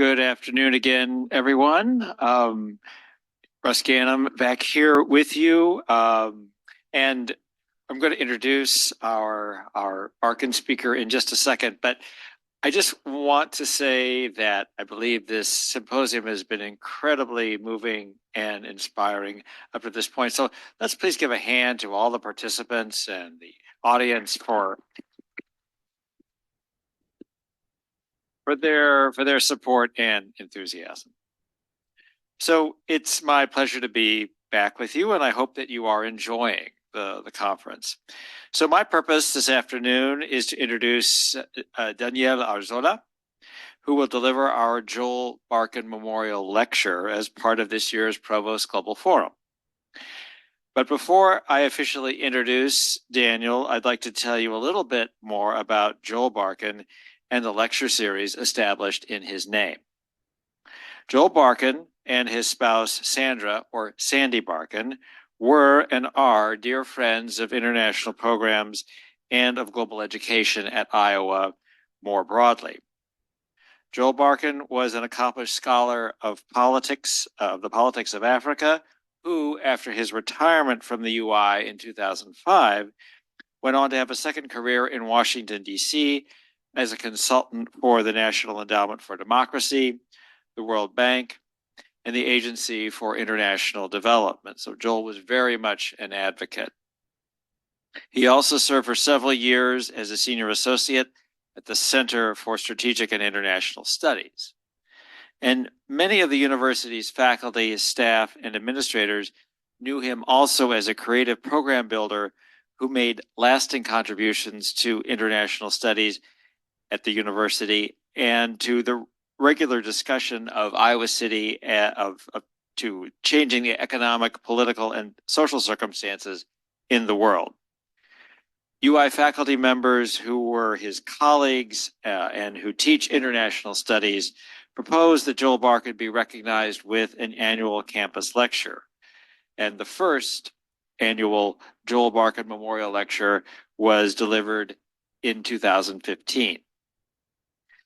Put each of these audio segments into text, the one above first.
Good afternoon again, everyone. Russ Gannum back here with you. And I'm going to introduce our Barkan speaker in just a second, but I just want to say that I believe this symposium has been incredibly moving and inspiring up to this point. So let's please give a hand to all the participants and the audience for their support and enthusiasm. So it's my pleasure to be back with you, and I hope that you are enjoying the conference. So my purpose this afternoon is to introduce Danielle Arzola, who will deliver our Joel Barkan Memorial Lecture as part of this year's Provost Global Forum. But before I officially introduce Daniel, I'd like to tell you a little bit more about Joel Barkan and the lecture series established in his name. Joel Barkan and his spouse Sandra, or Sandy Barkan, were and are dear friends of international programs and of global education at Iowa more broadly. Joel Barkan was an accomplished scholar of politics, the politics of Africa, who, after his retirement from the UI in 2005, went on to have a second career in Washington, D.C. as a consultant for the National Endowment for Democracy, the World Bank, and the Agency for International Development. So Joel was very much an advocate. He also served for several years as a senior associate at the Center for Strategic and International Studies. And many of the university's faculty, staff, and administrators knew him also as a creative program builder who made lasting contributions to international studies at the university and to the regular discussion of Iowa City to changing the economic, political, and social circumstances in the world. UI faculty members who were his colleagues and who teach international studies proposed that Joel Barkan be recognized with an annual campus lecture. And the first annual Joel Barkan Memorial Lecture was delivered in 2015.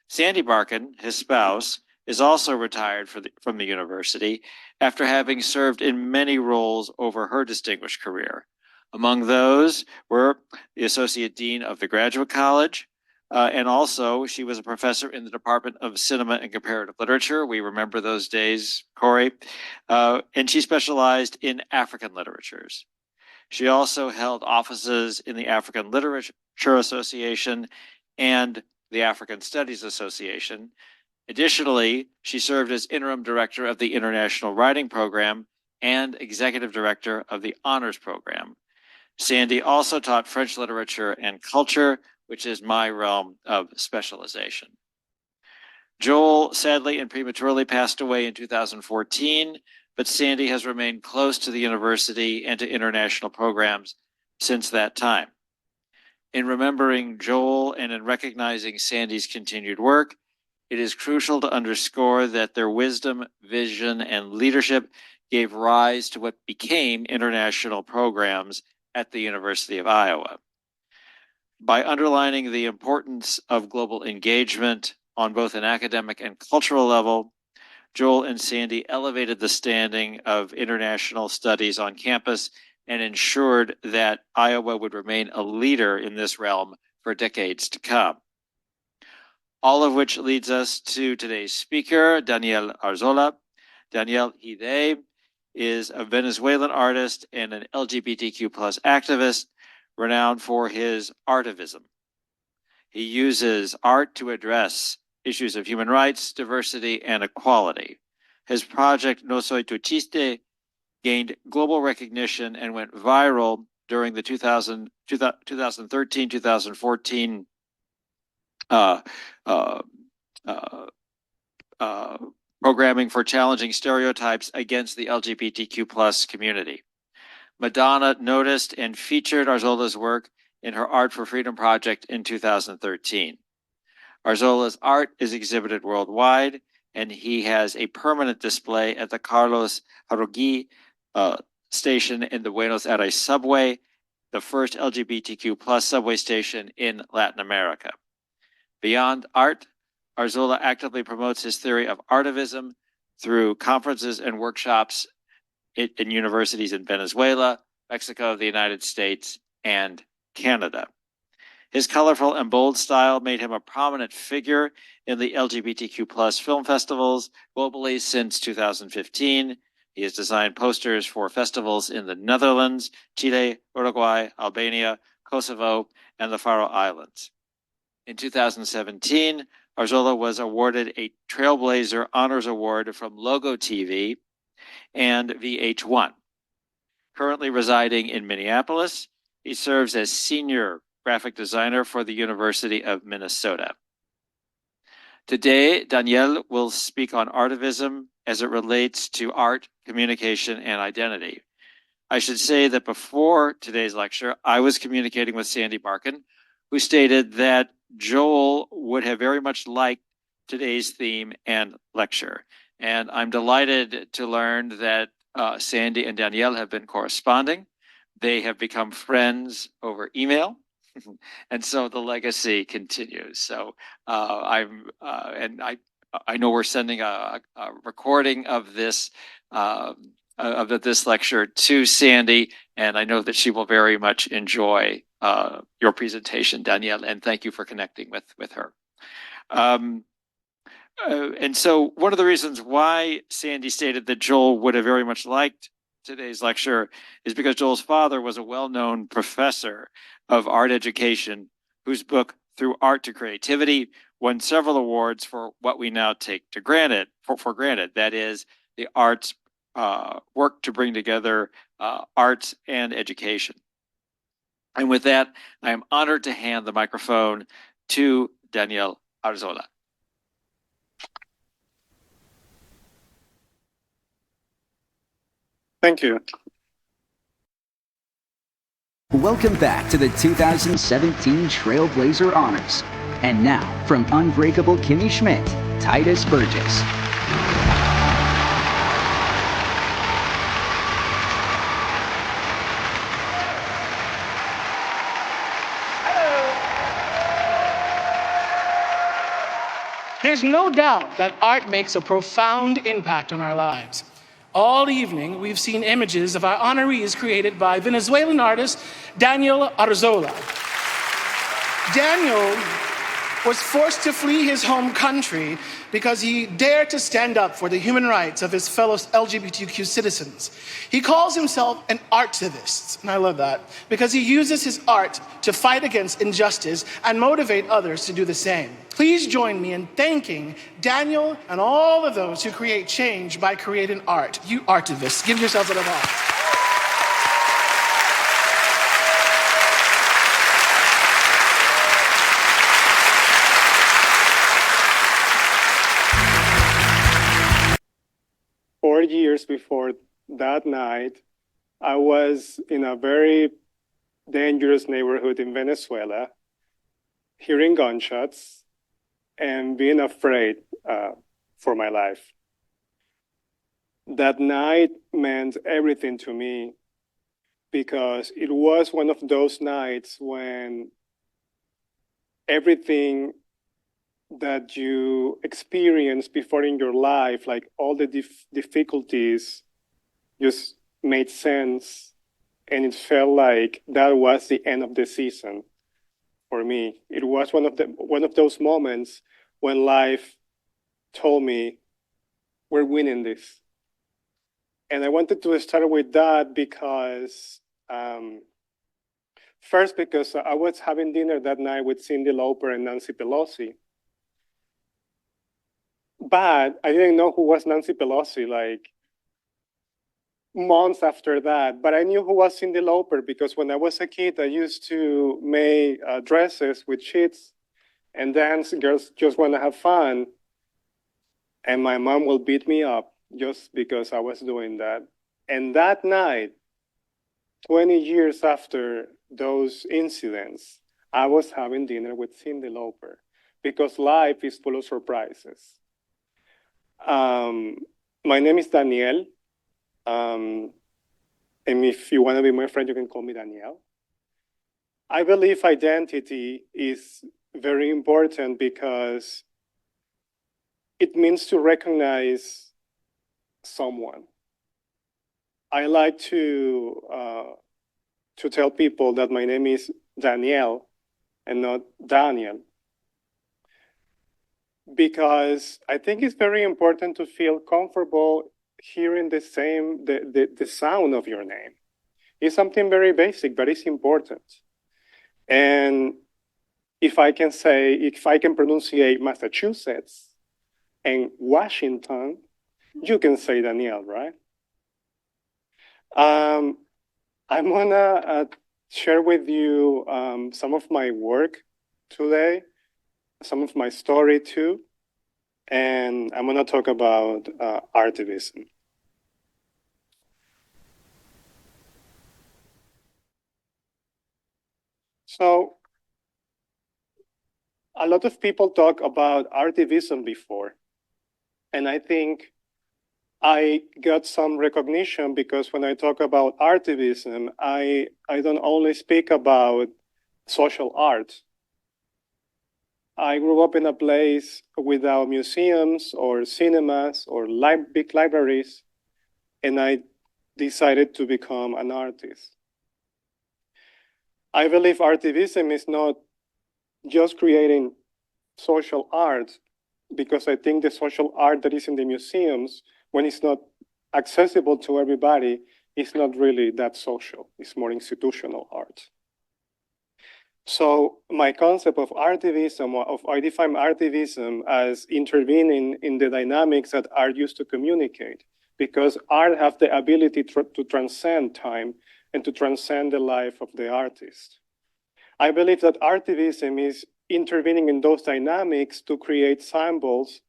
Sandy Barkan, his spouse, is also retired from the university after having served in many roles over her distinguished career. Among those were the Associate Dean of the Graduate College, and also she was a professor in the Department of Cinema and Comparative Literature. We remember those days, Corey. And she specialized in African literatures. She also held offices in the African Literature Association and the African Studies Association. Additionally, she served as interim director of the International Writing Program and executive director of the Honors Program. Sandy also taught French literature and culture, which is my realm of specialization. Joel sadly and prematurely passed away in 2014, but Sandy has remained close to the university and to international programs since that time. In remembering Joel and in recognizing Sandy's continued work, it is crucial to underscore that their wisdom, vision, and leadership gave rise to what became international programs at the University of Iowa. By underlining the importance of global engagement on both an academic and cultural level, Joel and Sandy elevated the standing of international studies on campus and ensured that Iowa would remain a leader in this realm for decades to come. All of which leads us to today's speaker, Danielle Arzola. Danielle Hide is a Venezuelan artist and an LGBTQ plus activist renowned for his Artivism. He uses art to address issues of human rights, diversity, and equality. His project No Soy Tu Chiste gained global recognition and went viral during the 2013-2014 programming for challenging stereotypes against the LGBTQ plus community. Madonna noticed and featured Arzola's work in her Art for Freedom project in 2013. Arzola's art is exhibited worldwide, and he has a permanent display at the Carlos Jauregui station in the Buenos Aires subway, the first LGBTQ plus subway station in Latin America. Beyond art, Arzola actively promotes his theory of Artivism through conferences and workshops in universities in Venezuela, Mexico, the United States, and Canada. His colorful and bold style made him a prominent figure in the LGBTQ plus film festivals globally since 2015. He has designed posters for festivals in the Netherlands, Chile, Uruguay, Albania, Kosovo, and the Faroe Islands. In 2017, Arzola was awarded a Trailblazer Honors Award from Logo TV and VH1. Currently residing in Minneapolis, he serves as senior graphic designer for the University of Minnesota. Today, Danielle will speak on Artivism as it relates to art, communication, and identity. I should say that before today's lecture, I was communicating with Sandy Barkan, who stated that Joel would have very much liked today's theme and lecture. And I'm delighted to learn that Sandy and Danielle have been corresponding. They have become friends over email. And so the legacy continues. So I know we're sending a recording of this lecture to Sandy, and I know that she will very much enjoy your presentation, Danielle, and thank you for connecting with her. And so one of the reasons why Sandy stated that Joel would have very much liked today's lecture is because Joel's father was a well-known professor of art education whose book, Through Art to Creativity, won several awards for what we now take for granted. That is, the arts work to bring together arts and education. And with that, I am honored to hand the microphone to Danielle Arzola. Thank you. Welcome back to the 2017 Trailblazer Honors. And now, from Unbreakable Kimmy Schmidt, Titus Burgess. There's no doubt that art makes a profound impact on our lives. All evening, we've seen images of our honorees created by Venezuelan artist Daniel Arzola. Daniel was forced to flee his home country because he dared to stand up for the human rights of his fellow LGBTQ citizens. He calls himself an artivist, and I love that, because he uses his art to fight against injustice and motivate others to do the same. Please join me in thanking Daniel and all of those who create change by creating art. You artivists, give yourselves a round of applause. Years before that night, I was in a very dangerous neighborhood in Venezuela, hearing gunshots and being afraid for my life. That night meant everything to me because it was one of those nights when everything that you experienced before in your life, like all the difficulties, just made sense. And it felt like that was the end of the season for me. It was one of those moments when life told me, we're winning this. And I wanted to start with that because, first, because I was having dinner that night with Cyndi Lauper and Nancy Pelosi. But I didn't know who was Nancy Pelosi, like months after that. But I knew who was Cyndi Lauper because when I was a kid, I used to make dresses with sheets and dance. Girls just want to have fun. And my mom will beat me up just because I was doing that. And that night, 20 years after those incidents, I was having dinner with Cyndi Lauper because life is full of surprises. My name is Daniel. And if you want to be my friend, you can call me Danielle. I believe identity is very important because it means to recognize someone. I like to tell people that my name is Daniel and not Daniel, because I think it's very important to feel comfortable hearing the sound of your name. It's something very basic, but it's important. And if I can pronunciate Massachusetts and Washington, you can say Daniel, right? I'm gonna share with you some of my work today, some of my story too, and I'm gonna talk about Artivism. So a lot of people talk about Artivism before, and I think I got some recognition because when I talk about Artivism, I don't only speak about social art. I grew up in a place without museums or cinemas or big libraries, and I decided to become an artist. I believe Artivism is not just creating social art, because I think the social art that is in the museums, when it's not accessible to everybody, is not really that social. It's more institutional art. So my concept of Artivism, I define Artivism as intervening in the dynamics that art used to communicate, because art has the ability to transcend time and to transcend the life of the artist. I believe that Artivism is intervening in those dynamics to create symbols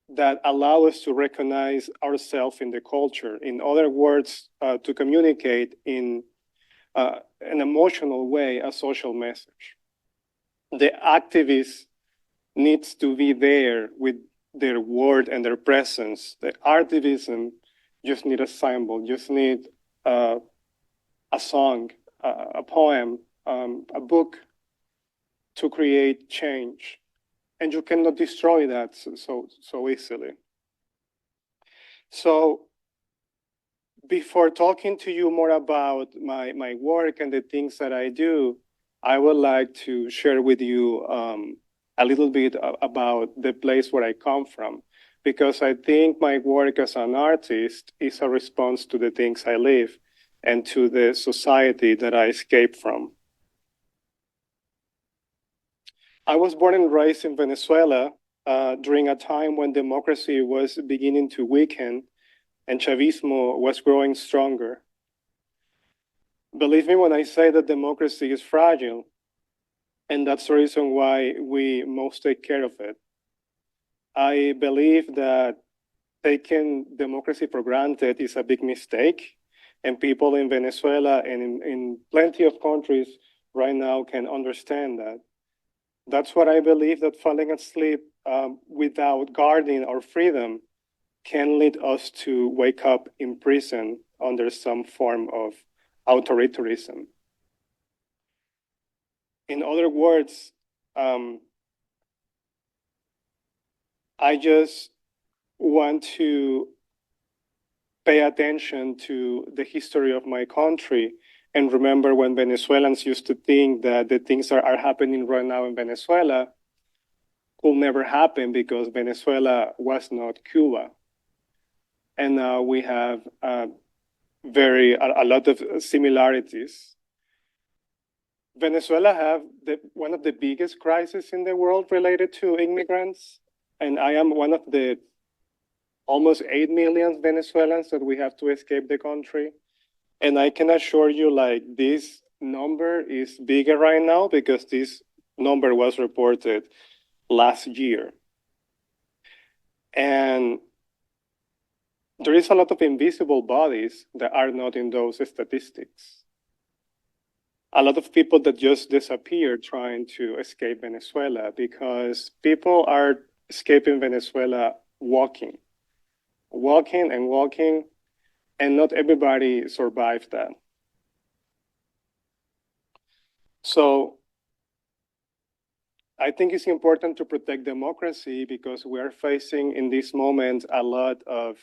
that allow us to recognize ourselves in the culture. In other words, to communicate in an emotional way a social message. The activist needs to be there with their word and their presence. The Artivism just need a symbol, just need a song, a poem, a book to create change. And you cannot destroy that so easily. So before talking to you more about my work and the things that I do, I would like to share with you a little bit about the place where I come from, because I think my work as an artist is a response to the things I live and to the society that I escaped from. I was born and raised in Venezuela during a time when democracy was beginning to weaken and Chavismo was growing stronger. Believe me when I say that democracy is fragile, and that's the reason why we must take care of it. I believe that taking democracy for granted is a big mistake, and people in Venezuela and in plenty of countries right now can understand that. That's what I believe, that falling asleep without guarding our freedom can lead us to wake up in prison under some form of authoritarianism. In other words, I just want to pay attention to the history of my country and remember when Venezuelans used to think that the things that are happening right now in Venezuela could never happen because Venezuela was not Cuba. And now we have a lot of similarities. Venezuela have one of the biggest crises in the world related to immigrants, and I am one of the almost 8 million Venezuelans that we have to escape the country. And I can assure you, like, this number is bigger right now because this number was reported last year. And there is a lot of invisible bodies that are not in those statistics. A lot of people that just disappear trying to escape Venezuela, because people are escaping Venezuela walking, and not everybody survived that. So I think it's important to protect democracy because we are facing in this moment a lot of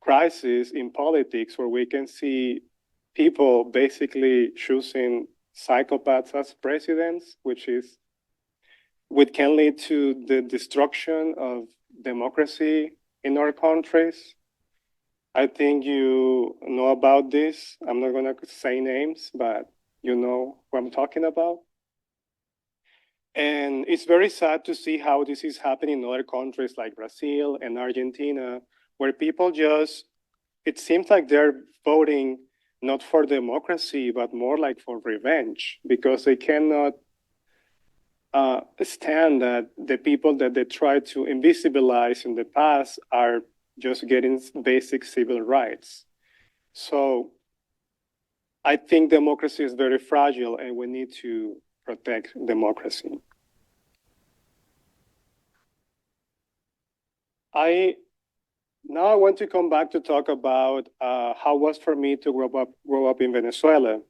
crisis in politics where we can see people basically choosing psychopaths as presidents, which can lead to the destruction of democracy in our countries. I think you know about this. I'm not going to say names, but you know who I'm talking about. And it's very sad to see how this is happening in other countries like Brazil and Argentina, where people just, it seems like they're voting not for democracy, but more like for revenge, because they cannot stand that the people that they tried to invisibilize in the past are just getting basic civil rights. So I think democracy is very fragile and we need to protect democracy. Now I want to come back to talk about how it was for me to grow up in Venezuela.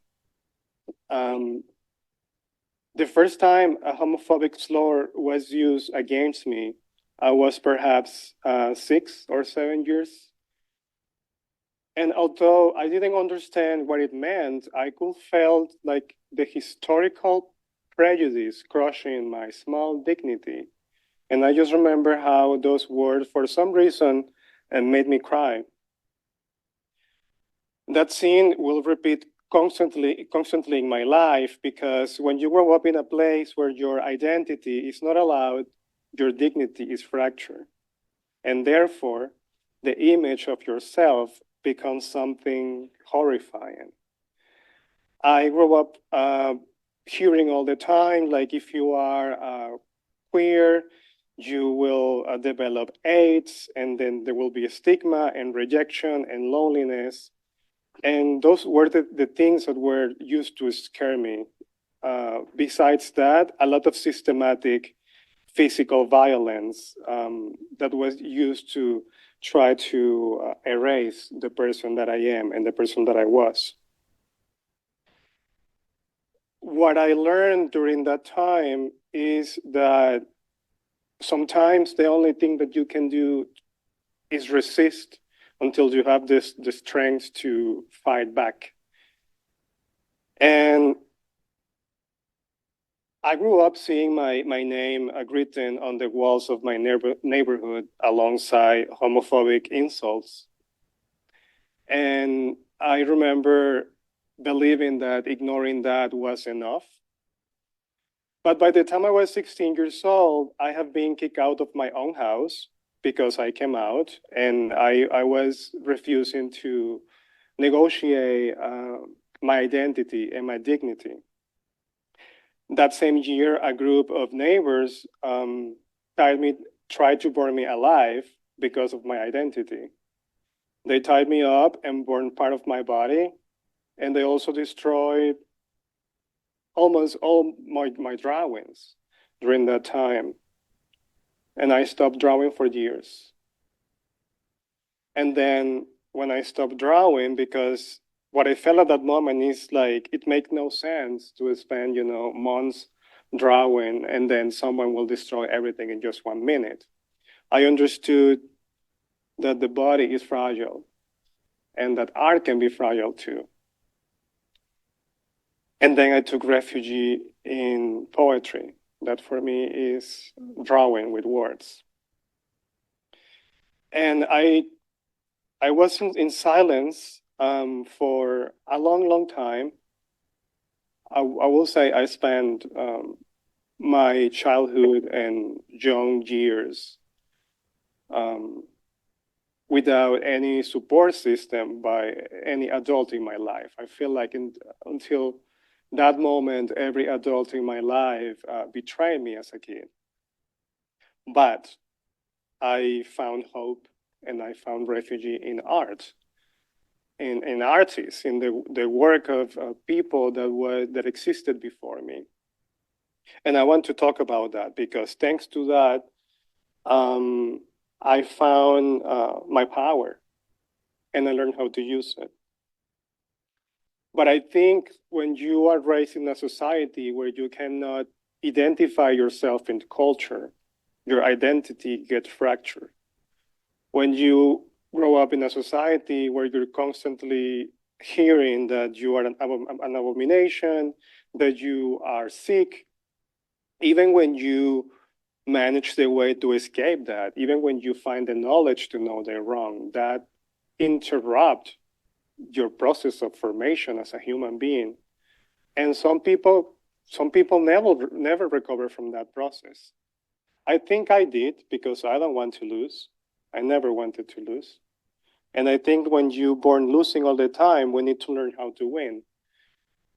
The first time a homophobic slur was used against me, I was perhaps 6 or 7 years. And although I didn't understand what it meant, I could felt like the historical prejudice crushing my small dignity. And I just remember how those words, for some reason, made me cry. That scene will repeat constantly in my life because when you grow up in a place where your identity is not allowed, your dignity is fractured. And therefore, the image of yourself becomes something horrifying. I grew up hearing all the time, like if you are queer, you will develop AIDS, and then there will be a stigma and rejection and loneliness. And those were the things that were used to scare me. Besides that, a lot of systematic physical violence that was used to try to erase the person that I am and the person that I was. What I learned during that time is that sometimes the only thing that you can do is resist until you have the strength to fight back. And I grew up seeing my name written on the walls of my neighborhood alongside homophobic insults. And I remember believing that ignoring that was enough. But by the time I was 16 years old, I have been kicked out of my own house because I came out and I was refusing to negotiate my identity and my dignity. That same year, a group of neighbors tried to burn me alive because of my identity. They tied me up and burned part of my body, and they also destroyed almost all my drawings during that time. And I stopped drawing for years. And then when I stopped drawing, because what I felt at that moment is like, it makes no sense to spend, months drawing and then someone will destroy everything in just 1 minute. I understood that the body is fragile and that art can be fragile too. And then I took refuge in poetry. That for me is drawing with words. And I was in silence for a long, long time. I will say I spent my childhood and young years without any support system by any adult in my life. I feel like until that moment, every adult in my life betrayed me as a kid. But I found hope and I found refuge in art, in artists, in the work of people that existed before me. And I want to talk about that because thanks to that, I found my power and I learned how to use it. But I think when you are raised in a society where you cannot identify yourself in culture, your identity gets fractured. When you grow up in a society where you're constantly hearing that you are an abomination, that you are sick, even when you manage the way to escape that, even when you find the knowledge to know they're wrong, that interrupt your process of formation as a human being. And some people never recover from that process. I think I did because I don't want to lose. I never wanted to lose. And I think when you're born losing all the time, we need to learn how to win.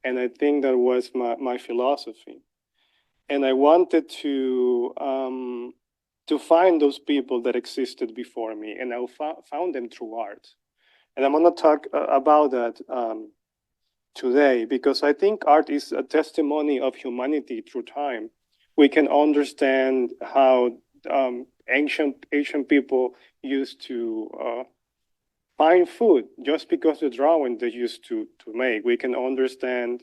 And I think that was my philosophy. And I wanted to find those people that existed before me, and I found them through art. And I'm going to talk about that today because I think art is a testimony of humanity through time. We can understand how ancient people used to find food just because the drawing they used to make. We can understand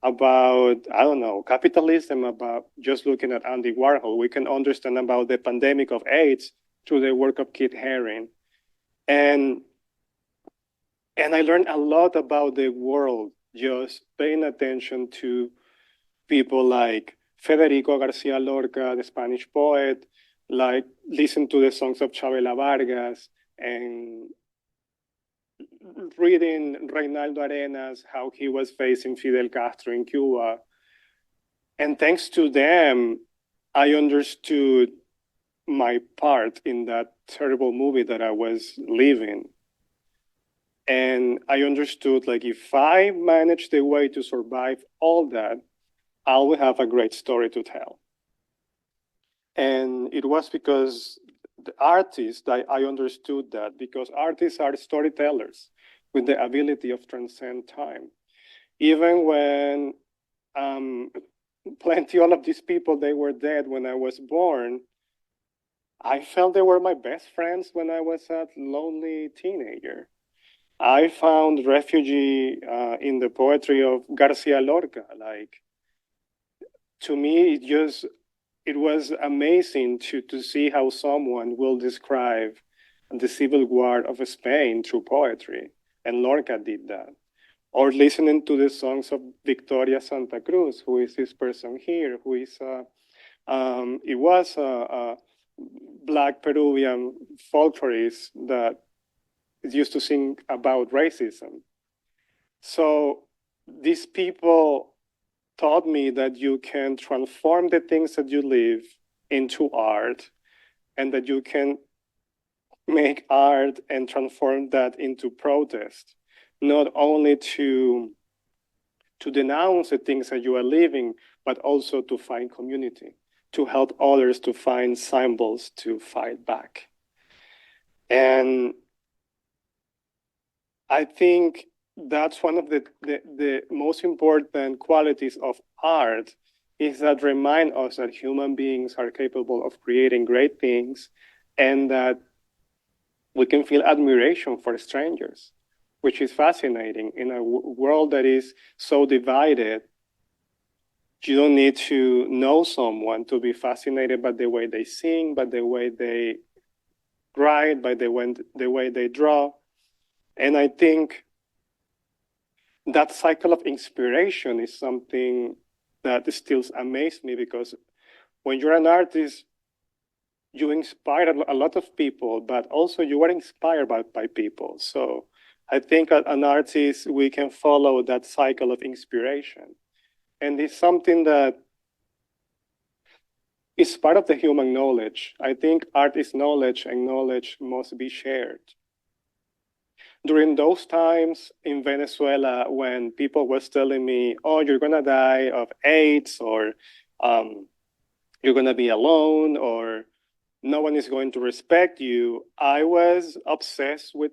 about, I don't know, capitalism, about just looking at Andy Warhol. We can understand about the pandemic of AIDS through the work of Keith Haring. And I learned a lot about the world just paying attention to people like Federico Garcia Lorca, the Spanish poet, like listen to the songs of Chavela Vargas, and reading Reinaldo Arenas, how he was facing Fidel Castro in Cuba. And thanks to them, I understood my part in that terrible movie that I was living. And I understood, like, if I manage the way to survive all that, I will have a great story to tell. And it was because the artists, I understood that, because artists are storytellers with the ability of transcend time. Even when plenty all of these people, they were dead when I was born, I felt they were my best friends when I was a lonely teenager. I found refuge in the poetry of Garcia Lorca. Like, to me, it was amazing to see how someone will describe the civil war of Spain through poetry, and Lorca did that. Or listening to the songs of Victoria Santa Cruz, who is this person here, who is it was a Black Peruvian folklorist that used to sing about racism. So these people taught me that you can transform the things that you live into art, and that you can make art and transform that into protest, not only to denounce the things that you are living, but also to find community, to help others to find symbols to fight back. And I think that's one of the most important qualities of art, is that remind us that human beings are capable of creating great things, and that we can feel admiration for strangers, which is fascinating. In a world that is so divided, you don't need to know someone to be fascinated by the way they sing, by the way they write, by the way they draw. And I think that cycle of inspiration is something that still amazes me, because when you're an artist, you inspire a lot of people, but also you are inspired by people. So I think as an artist, we can follow that cycle of inspiration. And it's something that is part of the human knowledge. I think art is knowledge, and knowledge must be shared. During those times in Venezuela, when people was telling me, oh, you're gonna die of AIDS, or you're gonna be alone, or no one is going to respect you, I was obsessed with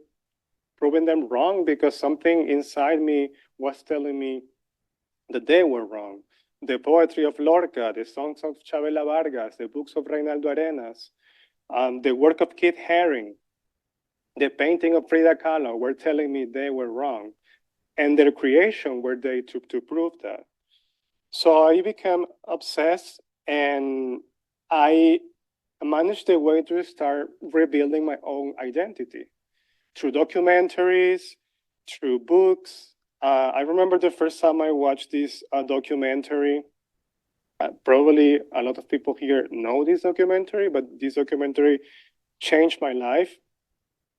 proving them wrong, because something inside me was telling me that they were wrong. The poetry of Lorca, the songs of Chavela Vargas, the books of Reinaldo Arenas, the work of Keith Haring, the painting of Frida Kahlo were telling me they were wrong. And their creation were there to prove that. So I became obsessed, and I managed a way to start rebuilding my own identity through documentaries, through books. I remember the first time I watched this documentary. Probably a lot of people here know this documentary, but this documentary changed my life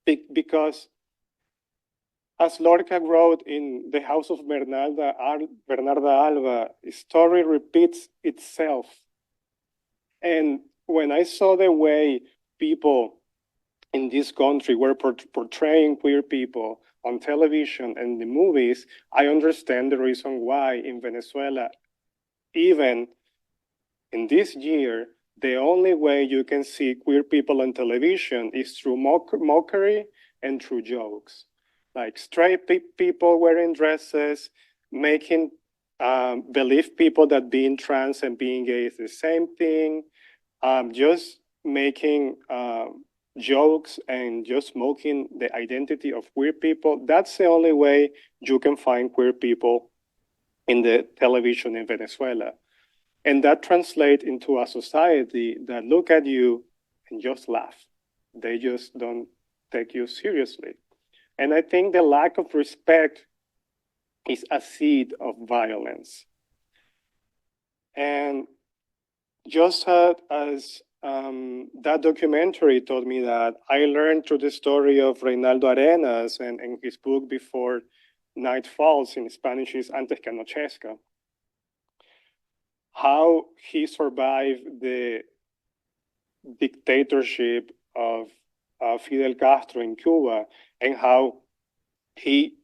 because, as Lorca wrote in The House of Bernarda Alba, the story repeats itself. And when I saw the way people in this country were portraying queer people on television and the movies, I understand the reason why in Venezuela, even in this year, the only way you can see queer people on television is through mockery and through jokes. Like straight people wearing dresses, making believe people that being trans and being gay is the same thing, just making jokes and just mocking the identity of queer people. That's the only way you can find queer people in the television in Venezuela. And that translates into a society that look at you and just laugh. They just don't take you seriously. And I think the lack of respect is a seed of violence. And just as that documentary taught me that, I learned through the story of Reinaldo Arenas and his book Before Night Falls, in Spanish is Antes que Anochezca, how he survived the dictatorship of Fidel Castro in Cuba, and how he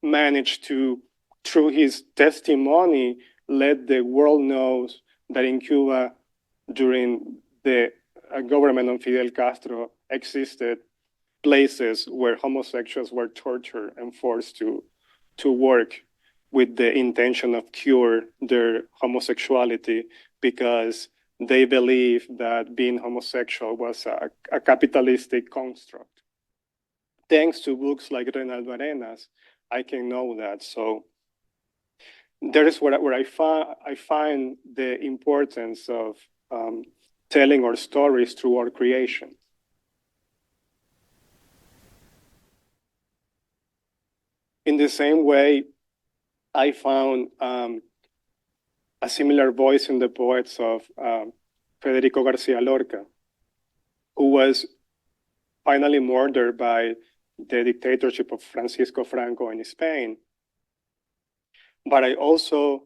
managed to, through his testimony, let the world know that in Cuba, during the government of Fidel Castro, existed places where homosexuals were tortured and forced to work with the intention of cure their homosexuality, because they believed that being homosexual was a capitalistic construct. Thanks to books like Reinaldo Arenas, I can know that. So there is where I find the importance of telling our stories through our creation. In the same way, I found a similar voice in the poets of Federico Garcia Lorca, who was finally murdered by the dictatorship of Francisco Franco in Spain. But I also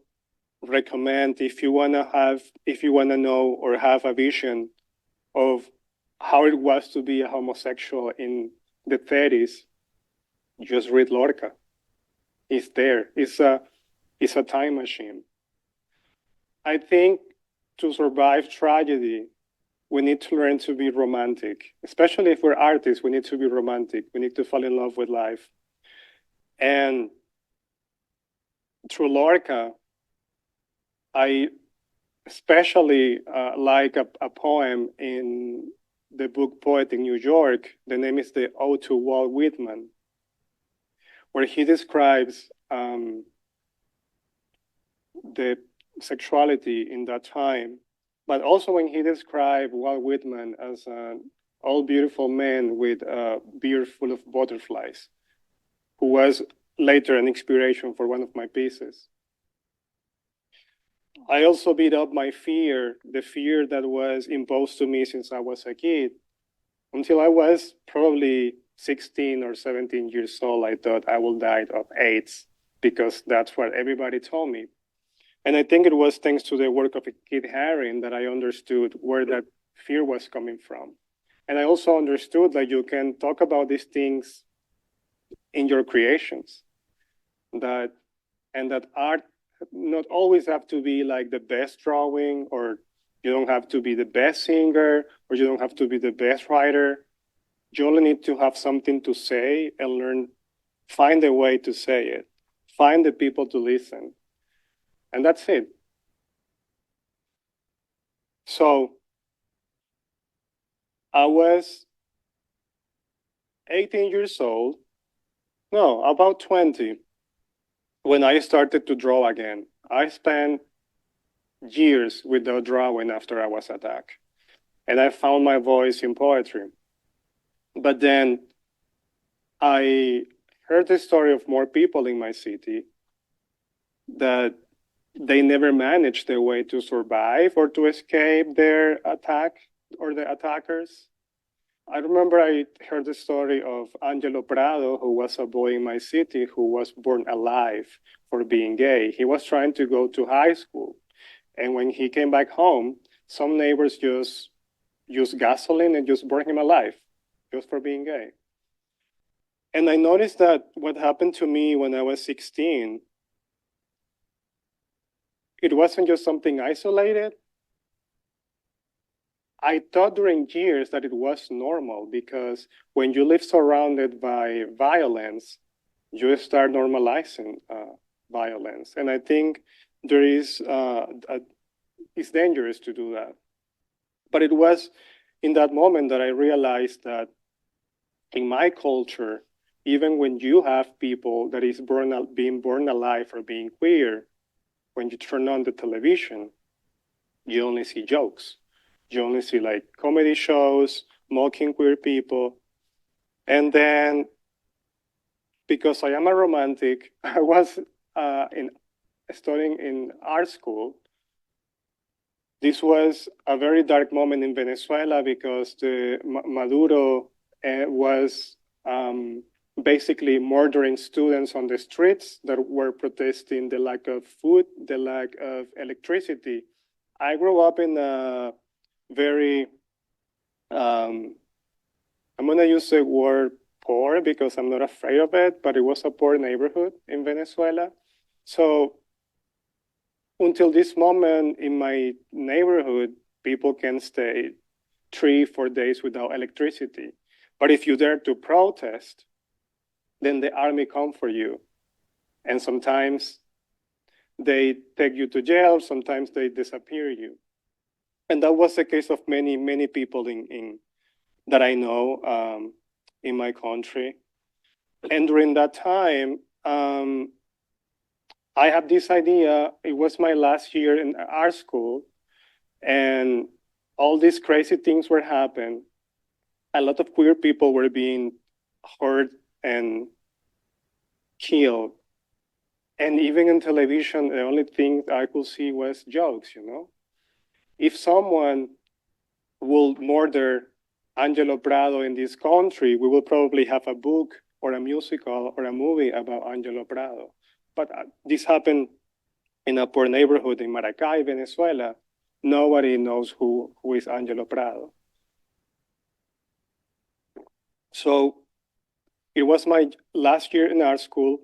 recommend, if you wanna know or have a vision of how it was to be a homosexual in the 30s, just read Lorca. It's there. It's a time machine. I think to survive tragedy, we need to learn to be romantic. Especially if we're artists, we need to be romantic. We need to fall in love with life. And through Lorca, I especially like a poem in the book Poet in New York. The name is The Ode to Walt Whitman, where he describes the sexuality in that time, but also when he described Walt Whitman as an all beautiful man with a beard full of butterflies, who was later an inspiration for one of my pieces. I also beat up my fear, the fear that was imposed to me since I was a kid. Until I was probably 16 or 17 years old, I thought I will die of AIDS, because that's what everybody told me. And I think it was thanks to the work of Kit Haring that I understood where that fear was coming from. And I also understood that you can talk about these things in your creations, that art not always have to be like the best drawing, or you don't have to be the best singer, or you don't have to be the best writer. You only need to have something to say and find a way to say it, find the people to listen. And that's it. So I was 18 years old, no, about 20, when I started to draw again. I spent years without drawing after I was attacked. And I found my voice in poetry. But then I heard the story of more people in my city that they never managed their way to survive or to escape their attack or the attackers. I remember I heard the story of Angelo Prado, who was a boy in my city who was burned alive for being gay. He was trying to go to high school. And when he came back home, some neighbors just used gasoline and just burned him alive just for being gay. And I noticed that what happened to me when I was 16, it wasn't just something isolated. I thought during years that it was normal because when you live surrounded by violence, you start normalizing violence. And I think there is, it's dangerous to do that. But it was in that moment that I realized that in my culture, even when you have people that is being born alive or being queer, when you turn on the television, you only see jokes. You only see like comedy shows, mocking queer people. And then, because I am a romantic, I was studying in art school. This was a very dark moment in Venezuela because the Maduro was basically murdering students on the streets that were protesting the lack of food, the lack of electricity. I grew up in a very, I'm gonna use the word poor because I'm not afraid of it, but it was a poor neighborhood in Venezuela. So until this moment in my neighborhood, people can stay 3-4 days without electricity. But if you dare to protest, then the army come for you. And sometimes they take you to jail, sometimes they disappear you. And that was the case of many, many people that I know in my country. And during that time, I had this idea. It was my last year in art school, and all these crazy things were happening. A lot of queer people were being hurt and killed. And even in television, the only thing I could see was jokes, you know? If someone will murder Angelo Prado in this country, we will probably have a book or a musical or a movie about Angelo Prado. But this happened in a poor neighborhood in Maracay, Venezuela. Nobody knows who is Angelo Prado. So it was my last year in art school.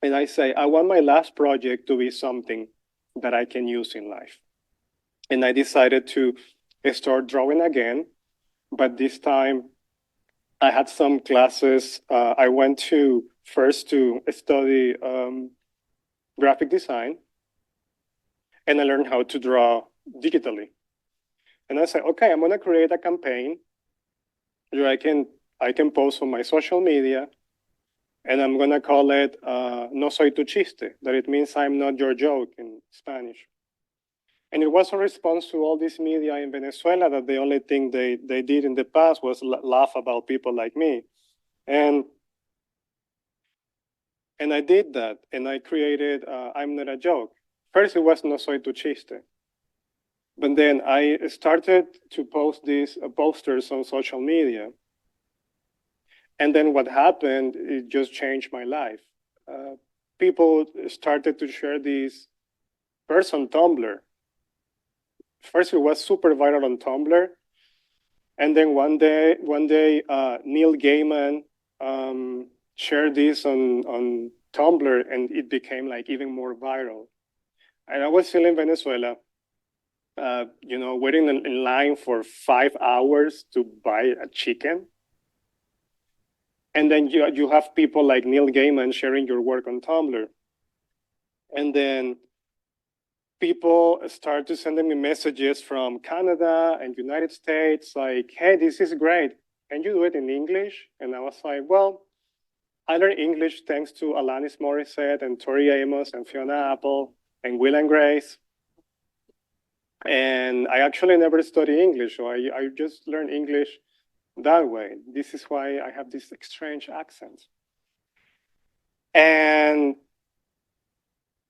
And I say, I want my last project to be something that I can use in life. And I decided to start drawing again. But this time I had some classes. I went to first to study graphic design, and I learned how to draw digitally. And I said, okay, I'm gonna create a campaign where I can post on my social media, and I'm gonna call it No soy tu chiste, that it means I'm not your joke in Spanish. And it was a response to all this media in Venezuela that the only thing they did in the past was laugh about people like me. And I did that, and I created I'm Not a Joke. First, it was No soy tu chiste. But then I started to post these posters on social media. And then what happened, it just changed my life. People started to share these first on Tumblr. First, it was super viral on Tumblr. And then one day, Neil Gaiman shared this on Tumblr, and it became like even more viral. And I was still in Venezuela, waiting in line for 5 hours to buy a chicken. And then you have people like Neil Gaiman sharing your work on Tumblr. And then people start to sending me messages from Canada and United States, like, hey, this is great. Can you do it in English? And I was like, well, I learned English thanks to Alanis Morissette and Tori Amos and Fiona Apple. and Will and Grace. And I actually never studied English, so I just learned English that way. This is why I have this strange accent. And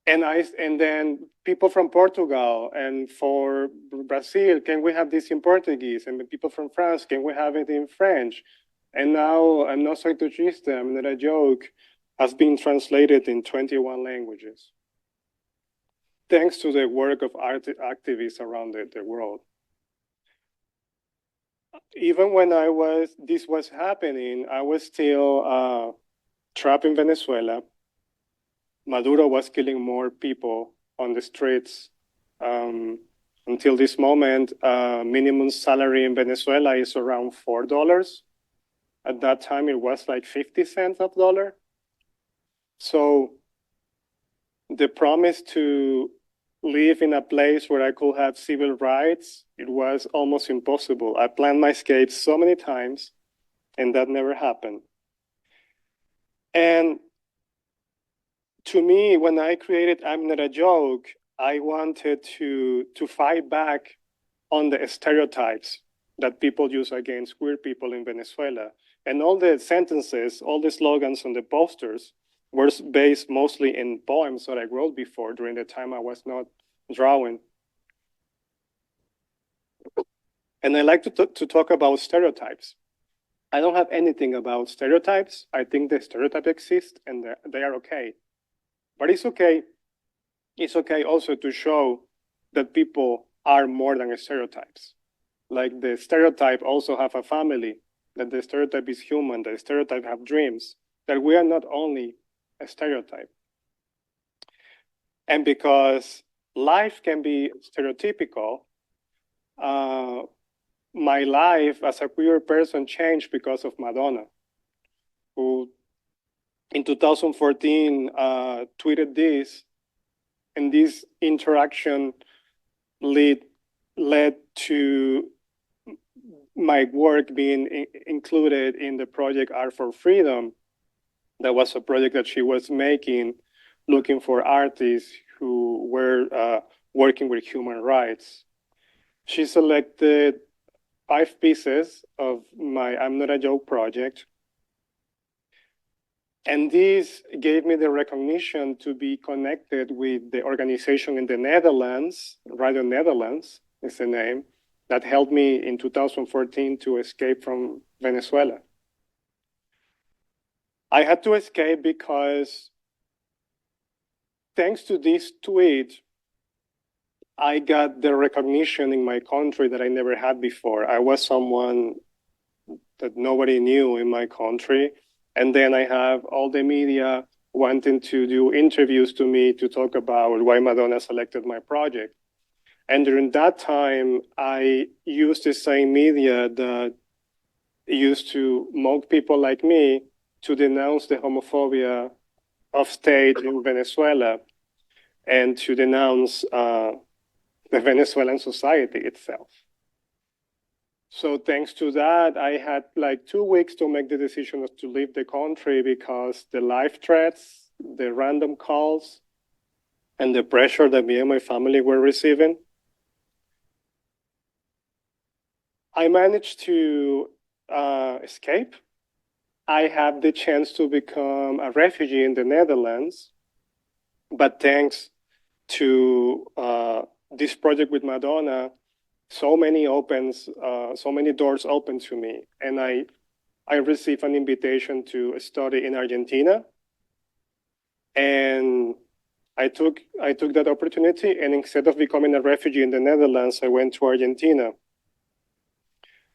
then people from Portugal and for Brazil, can we have this in Portuguese? And people from France, can we have it in French? And now I'm not soy Chavista, I'm not a joke, has been translated in 21 languages. Thanks to the work of activists around the world. Even when this was happening, I was still trapped in Venezuela. Maduro was killing more people on the streets. Until this moment, minimum salary in Venezuela is around $4. At that time, it was like 50 cents of dollar. So the promise to live in a place where I could have civil rights, it was almost impossible. I planned my escape so many times, and that never happened. And to me, when I created I'm Not a Joke, I wanted to fight back on the stereotypes that people use against queer people in Venezuela. And all the sentences, all the slogans on the posters were based mostly in poems that I wrote before during the time I was not drawing. And I like to talk about stereotypes. I don't have anything about stereotypes. I think the stereotypes exist and they are okay. But it's okay. It's okay also to show that people are more than stereotypes. Like the stereotype also have a family, that the stereotype is human, that the stereotype have dreams, that we are not only a stereotype. And because life can be stereotypical, my life as a queer person changed because of Madonna, who in 2014 tweeted this, and this interaction led to my work being included in the project Art for Freedom. That was a project that she was making, looking for artists who were working with human rights. She selected 5 pieces of my I'm Not a Joke project. And this gave me the recognition to be connected with the organization in the Netherlands, Radio Netherlands is the name, that helped me in 2014 to escape from Venezuela. I had to escape because thanks to this tweet, I got the recognition in my country that I never had before. I was someone that nobody knew in my country. And then I have all the media wanting to do interviews to me to talk about why Madonna selected my project. And during that time, I used the same media that used to mock people like me to denounce the homophobia of state in Venezuela and to denounce the Venezuelan society itself. So thanks to that, I had like 2 weeks to make the decision to leave the country because the life threats, the random calls, and the pressure that me and my family were receiving. I managed to escape. I had the chance to become a refugee in the Netherlands, but thanks to this project with Madonna, so many doors open to me, and I received an invitation to study in Argentina, and I took that opportunity, and instead of becoming a refugee in the Netherlands, I went to Argentina.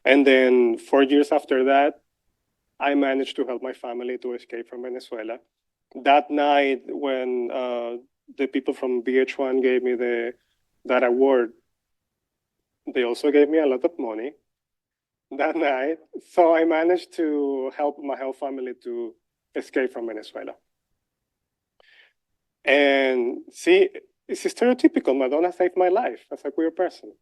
And then 4 years after that, I managed to help my family to escape from Venezuela. That night, when the people from VH1 gave me that award, they also gave me a lot of money that night. So I managed to help my whole family to escape from Venezuela. And see, it's stereotypical. Madonna saved my life as a queer person.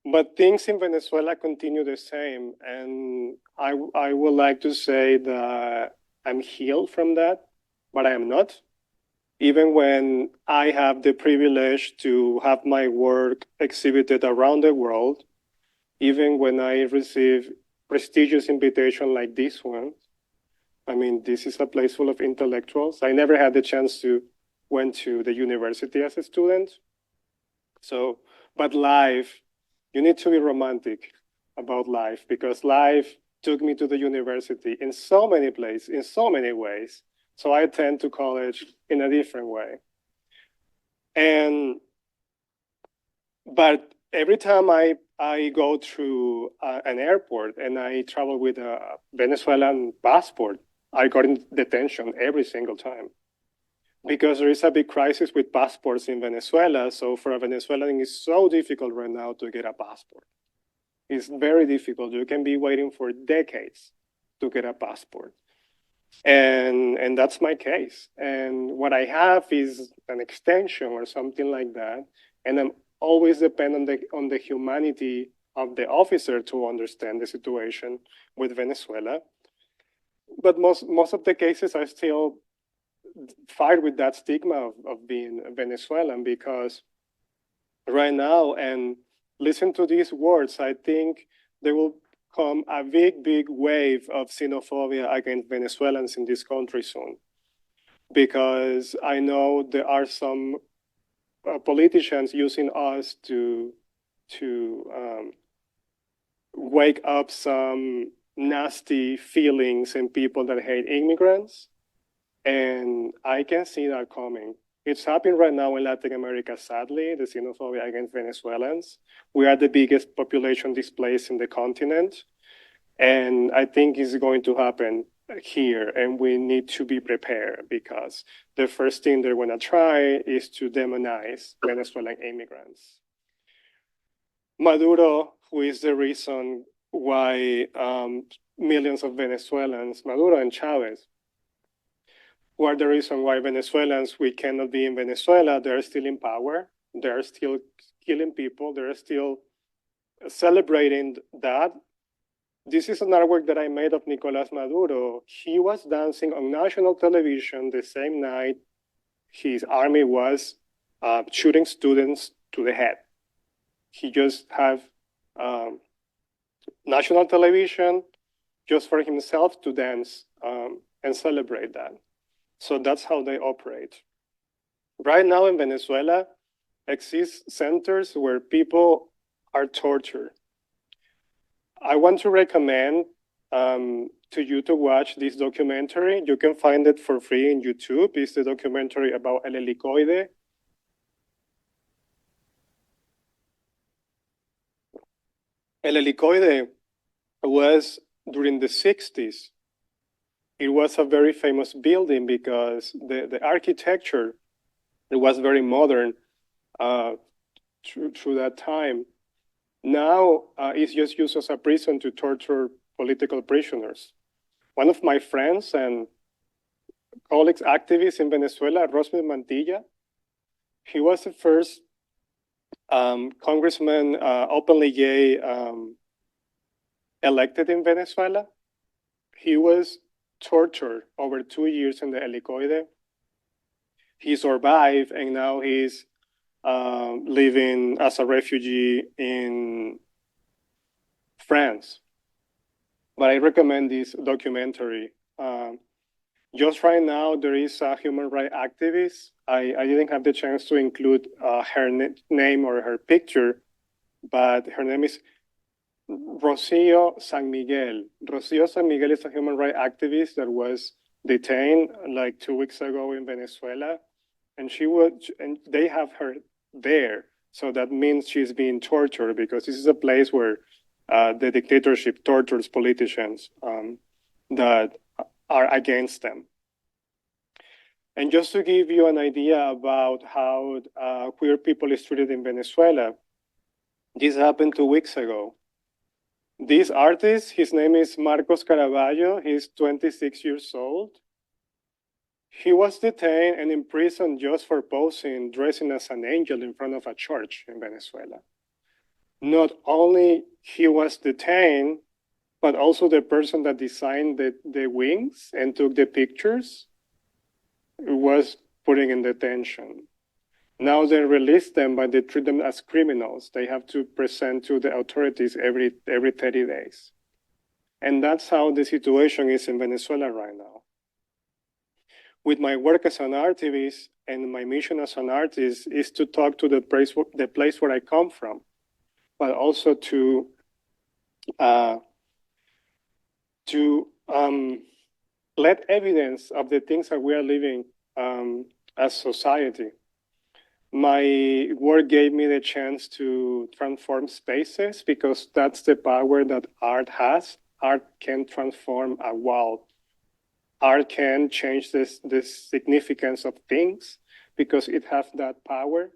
But things in Venezuela continue the same. And I would like to say that I'm healed from that, but I am not. Even when I have the privilege to have my work exhibited around the world, even when I receive prestigious invitation like this one, I mean, this is a place full of intellectuals. I never had the chance to went to the university as a student. So, but life, you need to be romantic about life because life took me to the university in so many places, in so many ways. So I attend to college in a different way. But every time I go through an airport and I travel with a Venezuelan passport, I got in detention every single time because there is a big crisis with passports in Venezuela. So for a Venezuelan, it's so difficult right now to get a passport. It's very difficult. You can be waiting for decades to get a passport. And that's my case. And what I have is an extension or something like that. And I'm always depend on the humanity of the officer to understand the situation with Venezuela. But most of the cases I still fight with that stigma of being Venezuelan because right now, and listen to these words, I think there will come a big wave of xenophobia against Venezuelans in this country soon. Because I know there are some politicians using us to wake up some nasty feelings in people that hate immigrants. And I can see that coming. It's happening right now in Latin America, sadly, the xenophobia against Venezuelans. We are the biggest population displaced in the continent. And I think it's going to happen here. And we need to be prepared because the first thing they're going to try is to demonize Venezuelan immigrants. Maduro, who is the reason why millions of Venezuelans, Maduro and Chavez, who are the reason why Venezuelans, we cannot be in Venezuela. They're still in power. They're still killing people. They're still celebrating that. This is an artwork that I made of Nicolás Maduro. He was dancing on national television the same night his army was shooting students to the head. He just have national television just for himself to dance and celebrate that. So that's how they operate. Right now in Venezuela, exist centers where people are tortured. I want to recommend to you to watch this documentary. You can find it for free in YouTube. It's the documentary about El Helicoide. El Helicoide was during the 60s. It was a very famous building because the architecture, it was very modern through that time. Now it's just used as a prison to torture political prisoners. One of my friends and colleagues, activists in Venezuela, Rosme Mantilla, he was the first congressman openly gay elected in Venezuela. He was tortured over 2 years in the Helicoide. He survived, and now he's living as a refugee in France. But I recommend this documentary. Just right now, there is a human rights activist. I didn't have the chance to include her name or her picture, but her name is Rocío San Miguel. Rocío San Miguel is a human rights activist that was detained like 2 weeks ago in Venezuela, and they have her there. So that means she's being tortured because this is a place where the dictatorship tortures politicians that are against them. And just to give you an idea about how queer people is treated in Venezuela, this happened 2 weeks ago. This artist, his name is Marcos Caraballo. He's 26 years old. He was detained and imprisoned just for posing, dressing as an angel in front of a church in Venezuela. Not only he was detained, but also the person that designed the wings and took the pictures was putting in detention. Now they release them, but they treat them as criminals. They have to present to the authorities every 30 days. And that's how the situation is in Venezuela right now. With my work as an artivist and my mission as an artist is to talk to the place where I come from, but also to let evidence of the things that we are living as society. My work gave me the chance to transform spaces because that's the power that art has. Art can transform a wall. Art can change the significance of things because it has that power.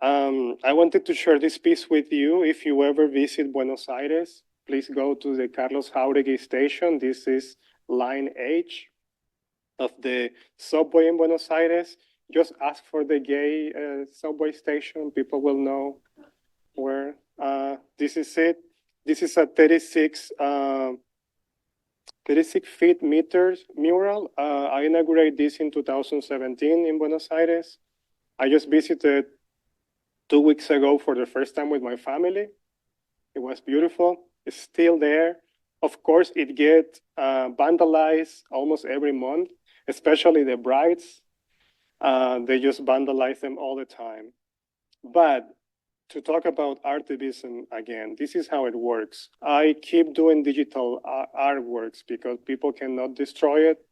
I wanted to share this piece with you. If you ever visit Buenos Aires, please go to the Carlos Jauregui station. This is line H of the subway in Buenos Aires. Just ask for the gay subway station. People will know where. This is it. This is a 36 feet meters mural. I inaugurated this in 2017 in Buenos Aires. I just visited 2 weeks ago for the first time with my family. It was beautiful. It's still there. Of course, it gets vandalized almost every month, especially the brides. They just vandalize them all the time. But to talk about Artivism again, this is how it works. I keep doing digital artworks because people cannot destroy it.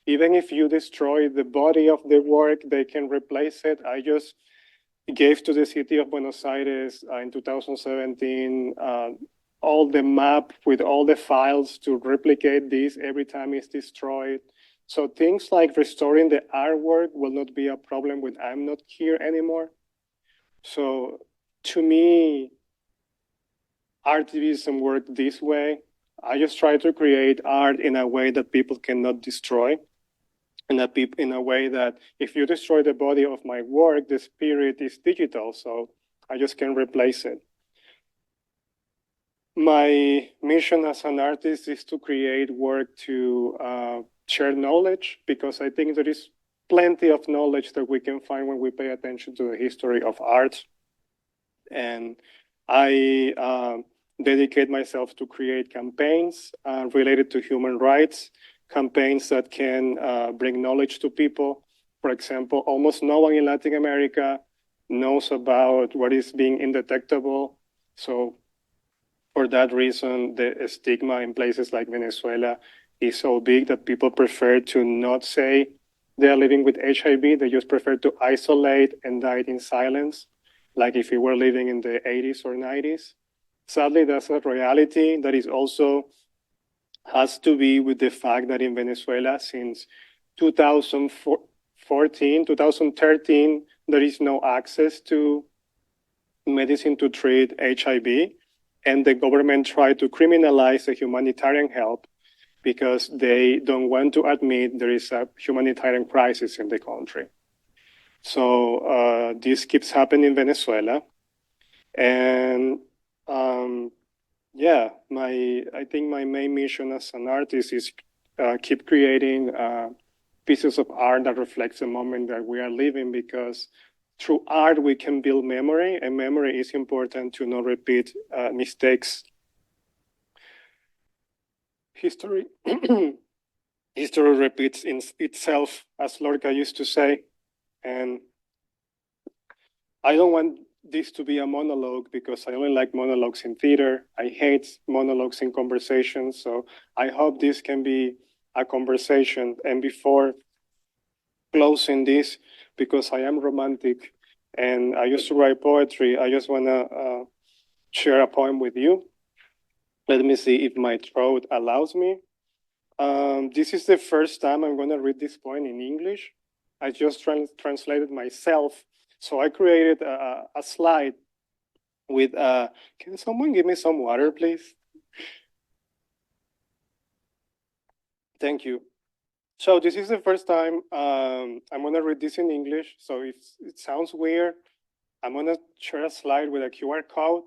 Even if you destroy the body of the work, they can replace it. I just gave to the city of Buenos Aires in 2017 all the map with all the files to replicate this every time it's destroyed. So things like restoring the artwork will not be a problem when I'm not here anymore. So to me, Artivism worked this way. I just try to create art in a way that people cannot destroy, in a way that if you destroy the body of my work, the spirit is digital, so I just can replace it. My mission as an artist is to create work to share knowledge, because I think there is plenty of knowledge that we can find when we pay attention to the history of art. And I dedicate myself to create campaigns related to human rights, campaigns that can bring knowledge to people. For example, almost no one in Latin America knows about what is being indetectable. So for that reason, the stigma in places like Venezuela is so big that people prefer to not say they are living with HIV. They just prefer to isolate and die in silence, like if we were living in the 80s or 90s. Sadly, that's a reality that is also has to be with the fact that in Venezuela, since 2013, there is no access to medicine to treat HIV, and the government tried to criminalize the humanitarian help because they don't want to admit there is a humanitarian crisis in the country. So this keeps happening in Venezuela. And yeah, I think my main mission as an artist is keep creating pieces of art that reflects the moment that we are living, because through art we can build memory, and memory is important to not repeat mistakes. History repeats in itself, as Lorca used to say, and I don't want this to be a monologue because I only like monologues in theater. I hate monologues in conversations, so I hope this can be a conversation. And before closing this, because I am romantic and I used to write poetry, I just want to share a poem with you. Let me see if my throat allows me. This is the first time I'm going to read this poem in English. I just translated myself. So I created a slide with, can someone give me some water, please? Thank you. So this is the first time I'm gonna read this in English. So if it sounds weird, I'm gonna share a slide with a QR code.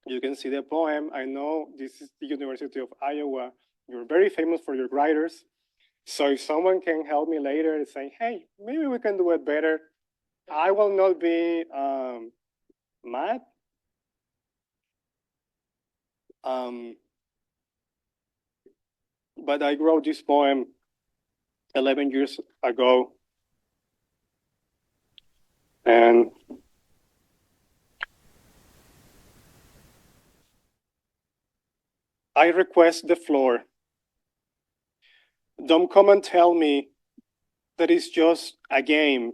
You can see the poem. I know this is the University of Iowa. You're very famous for your writers. So if someone can help me later and say, hey, maybe we can do it better, I will not be mad. But I wrote this poem 11 years ago. And I request the floor. Don't come and tell me that it's just a game,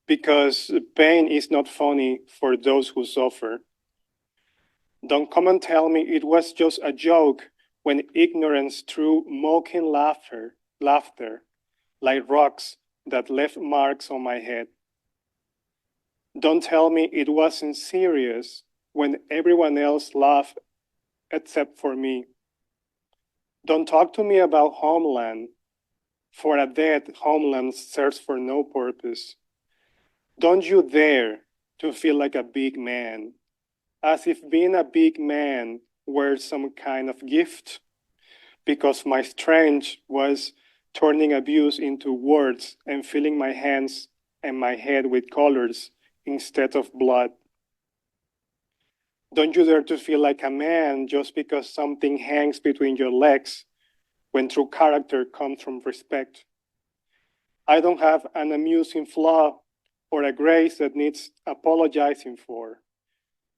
because pain is not funny for those who suffer. Don't come and tell me it was just a joke when ignorance threw mocking laughter like rocks that left marks on my head. Don't tell me it wasn't serious when everyone else laughed except for me. Don't talk to me about homeland, for a dead homeland serves for no purpose. Don't you dare to feel like a big man, as if being a big man were some kind of gift, because my strength was turning abuse into words and filling my hands and my head with colors instead of blood. Don't you dare to feel like a man just because something hangs between your legs, when true character comes from respect. I don't have an amusing flaw or a grace that needs apologizing for.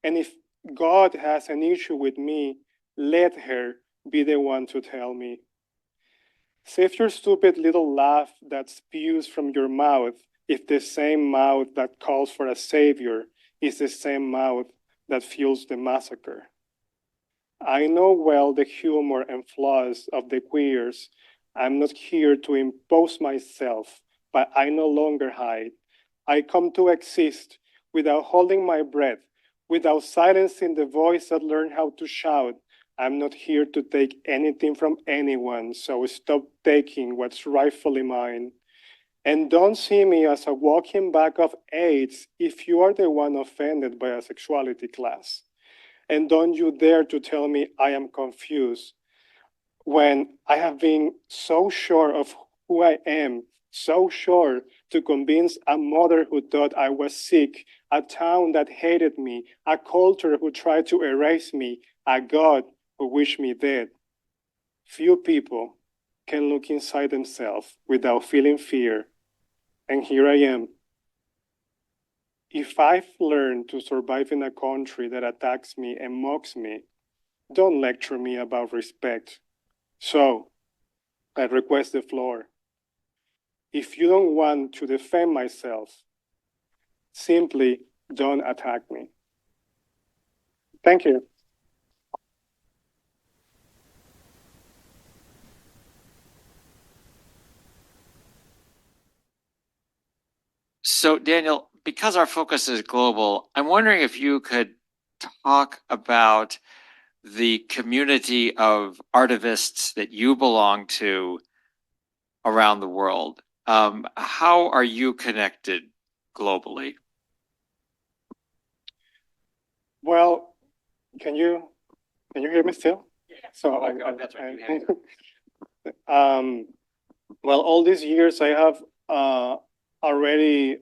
And if God has an issue with me, let her be the one to tell me. Save your stupid little laugh that spews from your mouth if the same mouth that calls for a savior is the same mouth that fuels the massacre. I know well the humor and flaws of the queers. I'm not here to impose myself, but I no longer hide. I come to exist without holding my breath, without silencing the voice that learned how to shout. I'm not here to take anything from anyone, so stop taking what's rightfully mine. And don't see me as a walking bag of AIDS if you are the one offended by a sexuality class. And don't you dare to tell me I am confused when I have been so sure of who I am, so sure to convince a mother who thought I was sick, a town that hated me, a culture who tried to erase me, a God who wished me dead. Few people can look inside themselves without feeling fear, and here I am. If I've learned to survive in a country that attacks me and mocks me, don't lecture me about respect. So, I request the floor. If you don't want to defend myself, simply don't attack me. Thank you. So, Daniel, because our focus is global, I'm wondering if you could talk about the community of artivists that you belong to around the world. How are you connected globally? Well, can you hear me still? So That's right. well, all these years I have already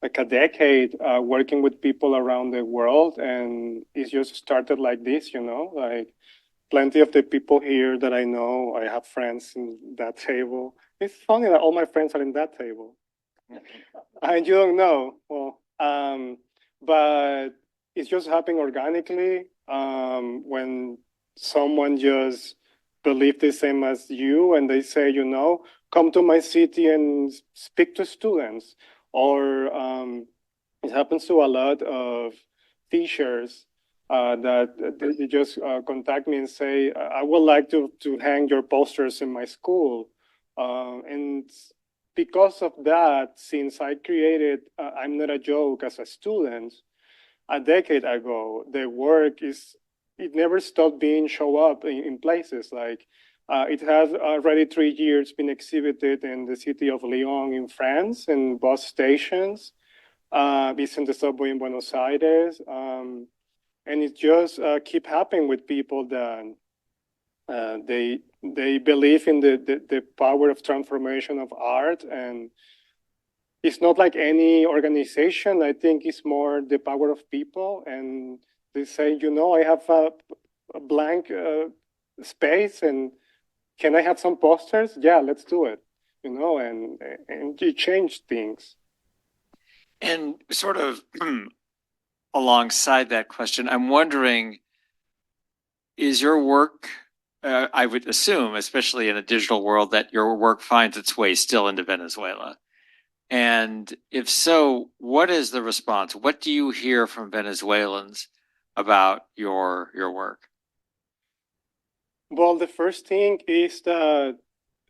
like a decade working with people around the world, and it's just started like this, like plenty of the people here that I know, I have friends in that table. It's funny that all my friends are in that table. And you don't know. Well, but it's just happening organically when someone just believes the same as you and they say, come to my city and speak to students. Or it happens to a lot of teachers that they just contact me and say, I would like to hang your posters in my school. And because of that, since I created I'm Not a Joke as a student a decade ago, the work it never stopped being show up in places. Like it has already 3 years been exhibited in the city of Lyon in France, in bus stations, it's in the subway in Buenos Aires. And it just keep happening with people that They believe in the power of transformation of art, and it's not like any organization. I think it's more the power of people. And they say, I have a blank space, and can I have some posters? Yeah, let's do it. And you change things. And sort of alongside that question, I'm wondering, is your work, I would assume, especially in a digital world, that your work finds its way still into Venezuela? And if so, what is the response? What do you hear from Venezuelans about your work? Well, the first thing is that,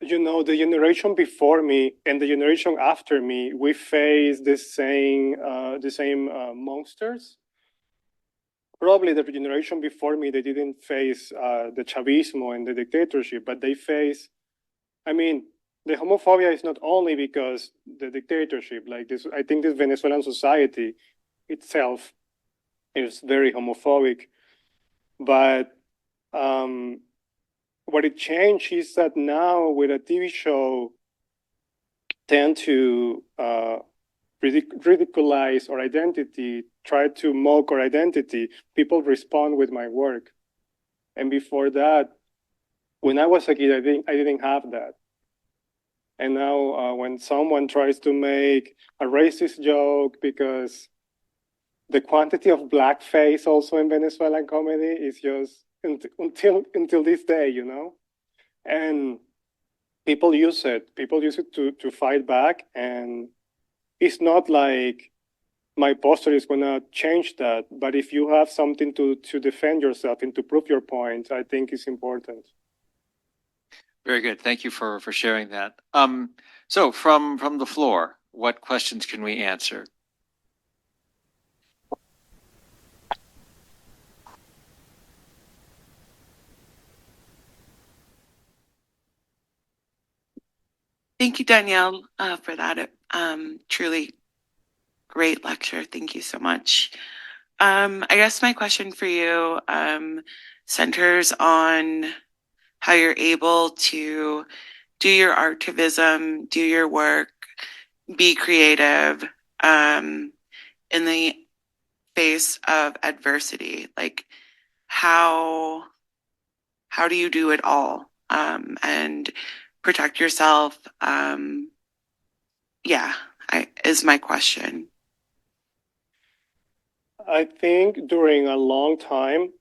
the generation before me and the generation after me, we face the same monsters. Probably the generation before me, they didn't face the Chavismo and the dictatorship, but they face, the homophobia is not only because the dictatorship, like this, I think this Venezuelan society itself is very homophobic, but what it changed is that now with a TV show tend to ridiculize our identity, try to mock our identity, people respond with my work. And before that, when I was a kid, I didn't have that. And now when someone tries to make a racist joke, because the quantity of blackface also in Venezuelan comedy is just until this day, and people use it. People use it to fight back, and it's not like my poster is gonna change that. But if you have something to defend yourself and to prove your point, I think it's important. Very good. Thank you for sharing that. So from the floor, what questions can we answer? Thank you, Danielle, for that truly great lecture. Thank you so much. I guess my question for you centers on how you're able to do your artivism, do your work, be creative in the face of adversity. Like how do you do it all and protect yourself? Yeah, is my question. I think during a long time,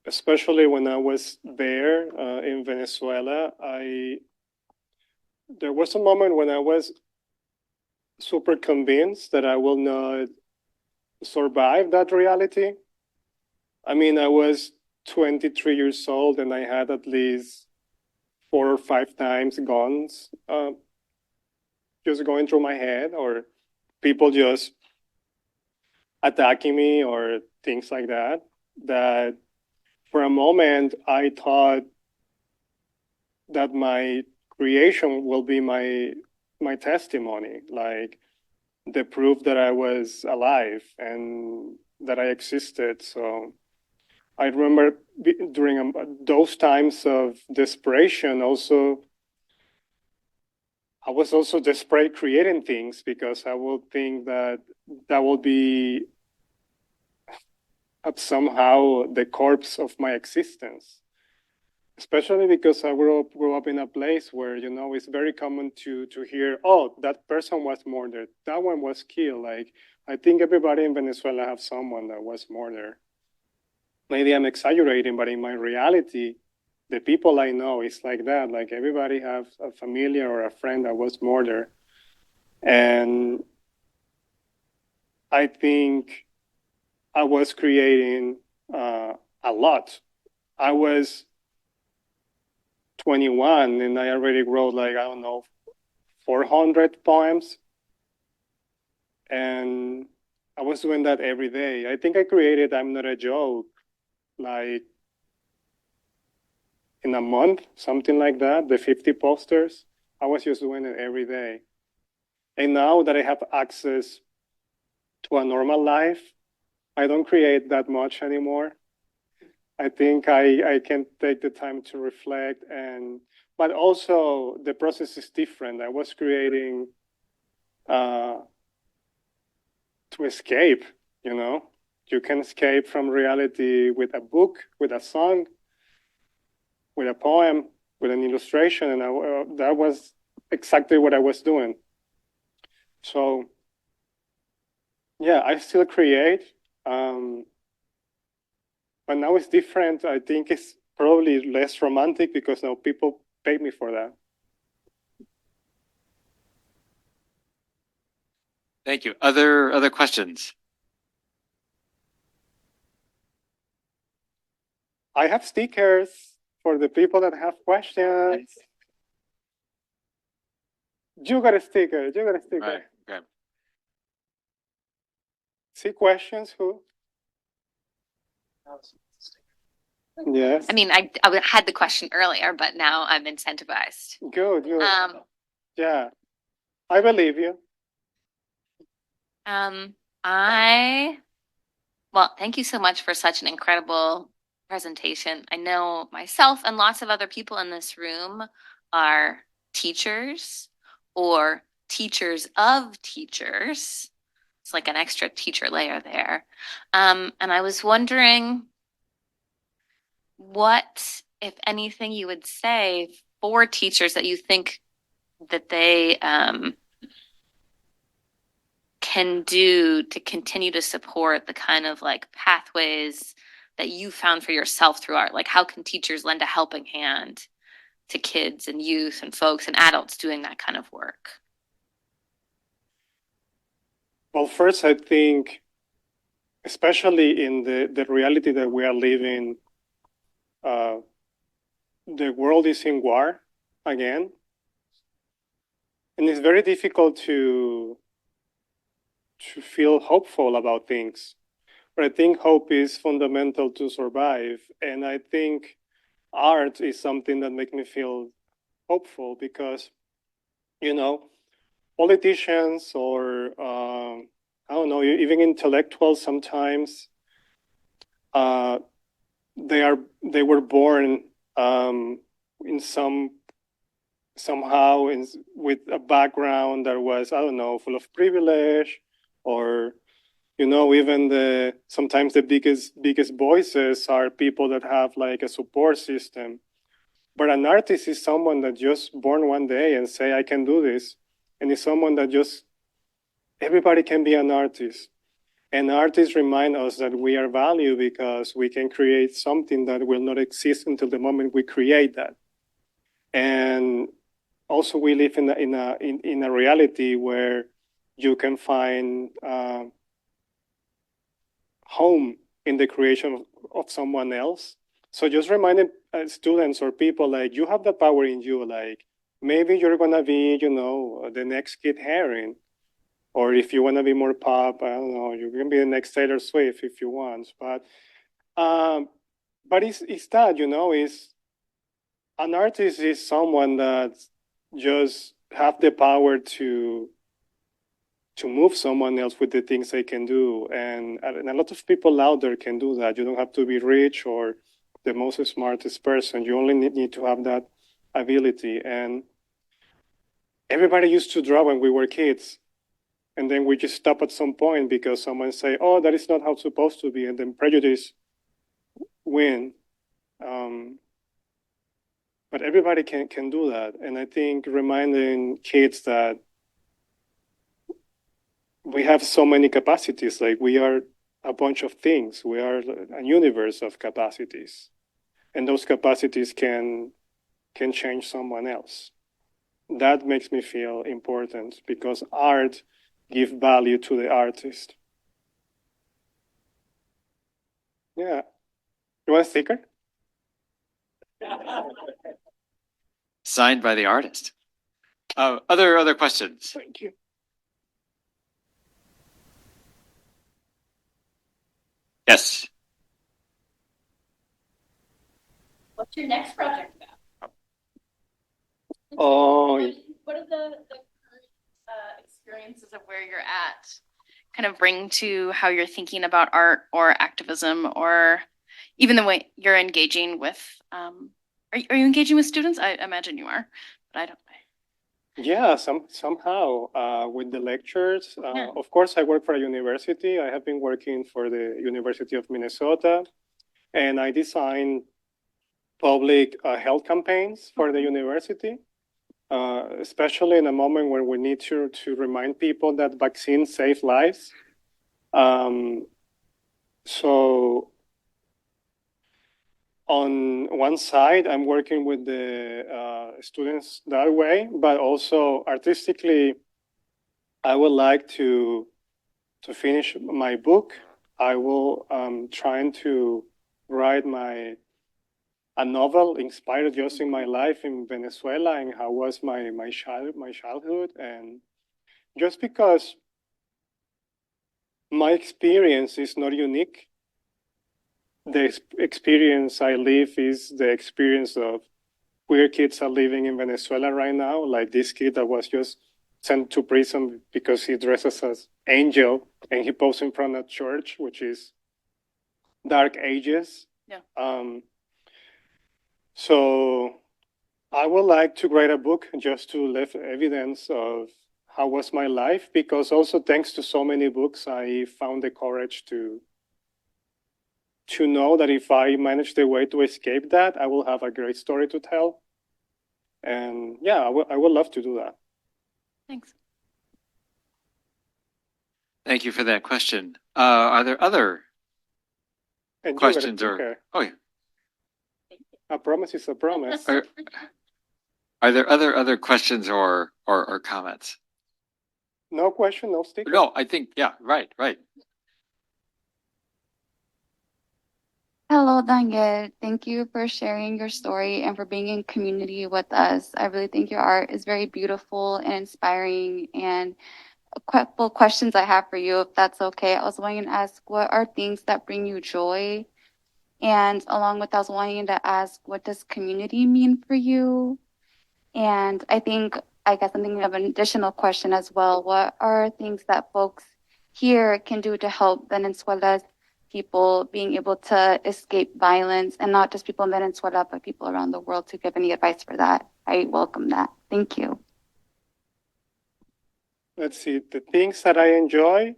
especially when I was there in Venezuela, there was a moment when I was super convinced that I will not survive that reality. I was 23 years old and I had at least 4 or 5 times guns just going through my head, or people just attacking me or things like that. That for a moment I thought that my creation will be my testimony, like the proof that I was alive and that I existed. So I remember during those times of desperation, I was also desperate creating things, because I would think that will be somehow the corpse of my existence. Especially because I grew up in a place where, it's very common to hear, oh, that person was murdered, that one was killed. Like, I think everybody in Venezuela have someone that was murdered. Maybe I'm exaggerating, but in my reality, the people I know, it's like that. Like, everybody have a familiar or a friend that was murdered. And I think I was creating a lot. I was 21 and I already wrote, like, I don't know, 400 poems. And I was doing that every day. I think I created I'm Not a Joke, like in a month, something like that, the 50 posters. I was just doing it every day. And now that I have access to a normal life, I don't create that much anymore. I think I can take the time to reflect, but also the process is different. I was creating to escape, you know. You can escape from reality with a book, with a song, with a poem, with an illustration, and that was exactly what I was doing. So yeah, I still create, but now it's different. I think it's probably less romantic because now people pay me for that. Thank you. Other questions? I have stickers for the people that have questions. You got a sticker. You got a sticker. Right. Okay. See questions? Who? Yes. I mean, I had the question earlier, but now I'm incentivized. Good. Good. Yeah. I believe you. Well, thank you so much for such an incredible presentation. I know myself and lots of other people in this room are teachers or teachers of teachers. It's like an extra teacher layer there. And I was wondering what, if anything, you would say for teachers that you think that they can do to continue to support the kind of like pathways that you found for yourself through art? Like, how can teachers lend a helping hand to kids and youth and folks and adults doing that kind of work? Well, first, I think, especially in the reality that we are living, the world is in war again. And it's very difficult to feel hopeful about things. But I think hope is fundamental to survive. And I think art is something that makes me feel hopeful because, you know, politicians or, I don't know, even intellectuals sometimes, they were born in somehow with a background that was, I don't know, full of privilege, or even sometimes the biggest voices are people that have like a support system. But an artist is someone that just born one day and say, I can do this, and it's someone that just everybody can be an artist. And artists remind us that we are valued because we can create something that will not exist until the moment we create that. And also, we live in a reality where you can find home in the creation of someone else. So just reminding students or people, like, you have the power in you. Like, maybe you're gonna be, the next Kid Haring, or if you wanna be more pop, I don't know, you can be the next Taylor Swift if you want. But it's that, is an artist is someone that just have the power to move someone else with the things they can do. And a lot of people out there can do that. You don't have to be rich or the most smartest person. You only need to have that ability. And everybody used to draw when we were kids. And then we just stop at some point because someone say, oh, that is not how it's supposed to be. And then prejudice win. But everybody can do that. And I think reminding kids that we have so many capacities, like we are a bunch of things. We are a universe of capacities. And those capacities can change someone else. That makes me feel important because art gives value to the artist. Yeah. You want a sticker? Signed by the artist. Other questions? Thank you. Yes. What's your next project about? Oh, What are the current experiences of where you're at kind of bring to how you're thinking about art or activism or even the way you're engaging with, are you engaging with students? I imagine you are, but I don't. Yeah, somehow with the lectures. Yeah. Of course, I work for a university. I have been working for the University of Minnesota, and I design public health campaigns for the university, especially in a moment when we need to remind people that vaccines save lives. So on one side, I'm working with the students that way, but also artistically, I would like to finish my book. I will trying to write a novel inspired just in my life in Venezuela and how was my childhood, and just because my experience is not unique. The experience I live is the experience of queer kids are living in Venezuela right now, like this kid that was just sent to prison because he dresses as angel and he posed in front of church, which is dark ages. Yeah. So I would like to write a book just to leave evidence of how was my life, because also thanks to so many books, I found the courage to know that if I manage the way to escape that, I will have a great story to tell. And yeah, I would love to do that. Thanks. Thank you for that question. Are there other And questions you, or? Oh yeah. a promise is a promise. Are there other questions or comments? No question, no sticker. No, I think yeah, right. Hello, Daniel. Thank you for sharing your story and for being in community with us. I really think your art is very beautiful and inspiring. And a couple questions I have for you, if that's okay. I was wanting to ask, what are things that bring you joy? And along with that, I was wanting to ask, what does community mean for you? And I guess I'm thinking of an additional question as well. What are things that folks here can do to help Venezuela's people being able to escape violence, and not just people in Venezuela, but people around the world, to give any advice for that? I welcome that. Thank you. Let's see, the things that I enjoy,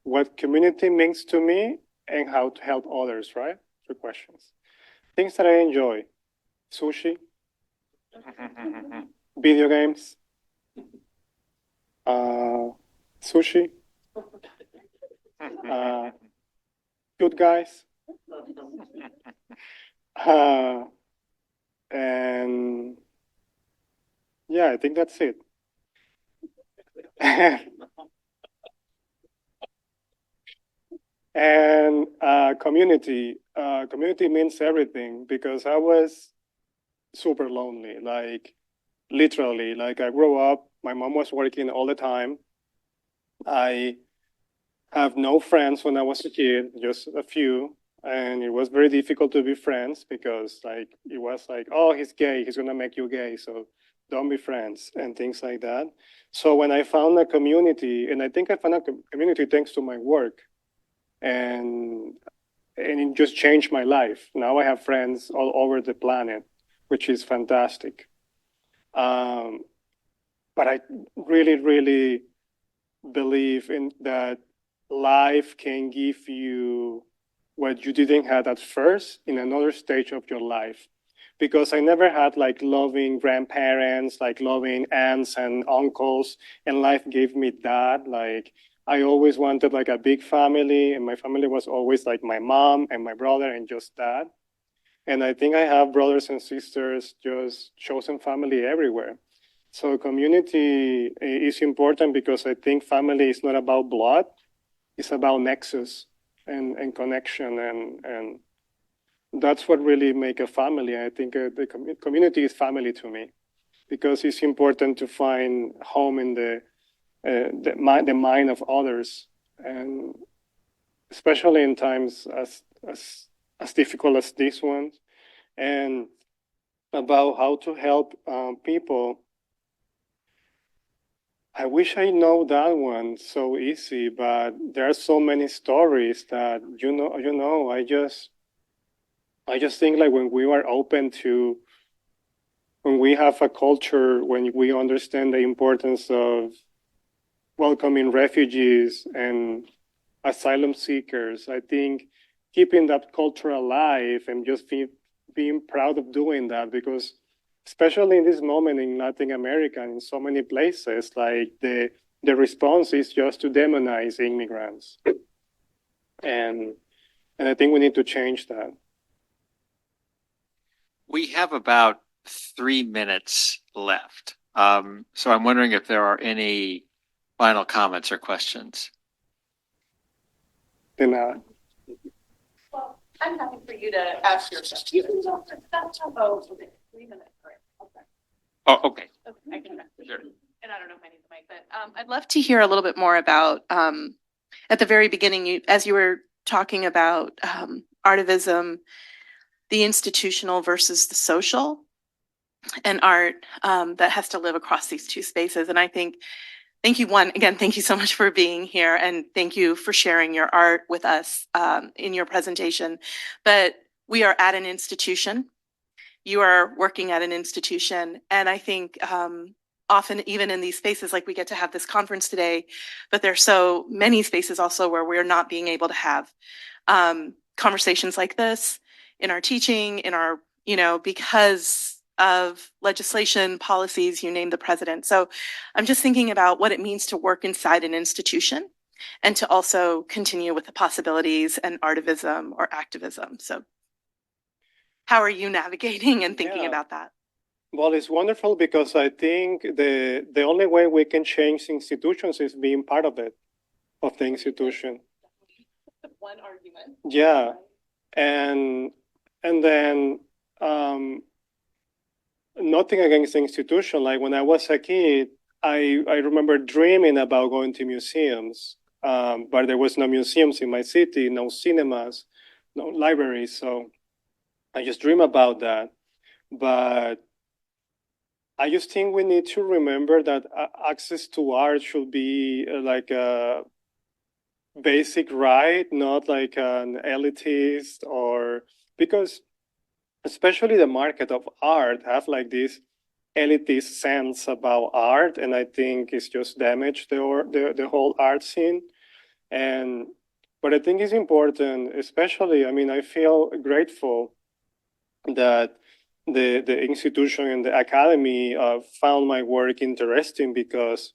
what community means to me, and how to help others, right? 3 questions. Things that I enjoy: sushi, video games, sushi, good guys, and yeah, I think that's it. And community. Community means everything, because I was super lonely, like literally. Like I grew up, my mom was working all the time. I have no friends when I was a kid, just a few. And it was very difficult to be friends because like it was like, oh, he's gay, he's gonna make you gay, so don't be friends and things like that. So when I found a community, and I think I found a community thanks to my work, and it just changed my life. Now I have friends all over the planet, which is fantastic. But I really believe in that life can give you what you didn't have at first in another stage of your life. Because I never had like loving grandparents, like loving aunts and uncles, and life gave me that. Like I always wanted like a big family, and my family was always like my mom and my brother and just that. And I think I have brothers and sisters, just chosen family everywhere. So community is important because I think family is not about blood, it's about nexus and connection, and that's what really make a family. I think the community is family to me, because it's important to find home in the mind of others, and especially in times as difficult as this one. And about how to help people, I wish I know that one so easy, but there are so many stories that I just I just think like when we are open to, when we have a culture, when we understand the importance of welcoming refugees and asylum seekers, I think keeping that culture alive and just being proud of doing that, because especially in this moment in Latin America and in so many places, like the response is just to demonize immigrants. And I think we need to change that. We have about 3 minutes left. So I'm wondering if there are any final comments or questions. Then, Well, I'm happy for you to ask your question. You can talk for that. Oh, okay. 3 minutes. All right. Okay. Oh, okay. Okay, I can. Sure. And I don't know if I need the mic, but I'd love to hear a little bit more about at the very beginning, as you were talking about artivism, the institutional versus the social, and art that has to live across these two spaces. And I think, thank you, again, thank you so much for being here, and thank you for sharing your art with us in your presentation. But we are at an institution. You are working at an institution, and I think often even in these spaces, like we get to have this conference today, but there's so many spaces also where we're not being able to have conversations like this in our teaching, in our, because of legislation, policies, you name the president. So I'm just thinking about what it means to work inside an institution and to also continue with the possibilities and artivism or activism. So how are you navigating and thinking about that? Well, it's wonderful because I think the only way we can change institutions is being part of it, of the institution. One argument. Yeah, and then nothing against the institution. Like when I was a kid, I remember dreaming about going to museums, but there was no museums in my city, no cinemas, no libraries. So I just dream about that. But I just think we need to remember that access to art should be like a basic right, not like an elitist, or because especially the market of art have like this elitist sense about art, and I think it's just damaged the whole art scene. And but I think it's important, especially, I mean, I feel grateful that the institution and the academy found my work interesting, because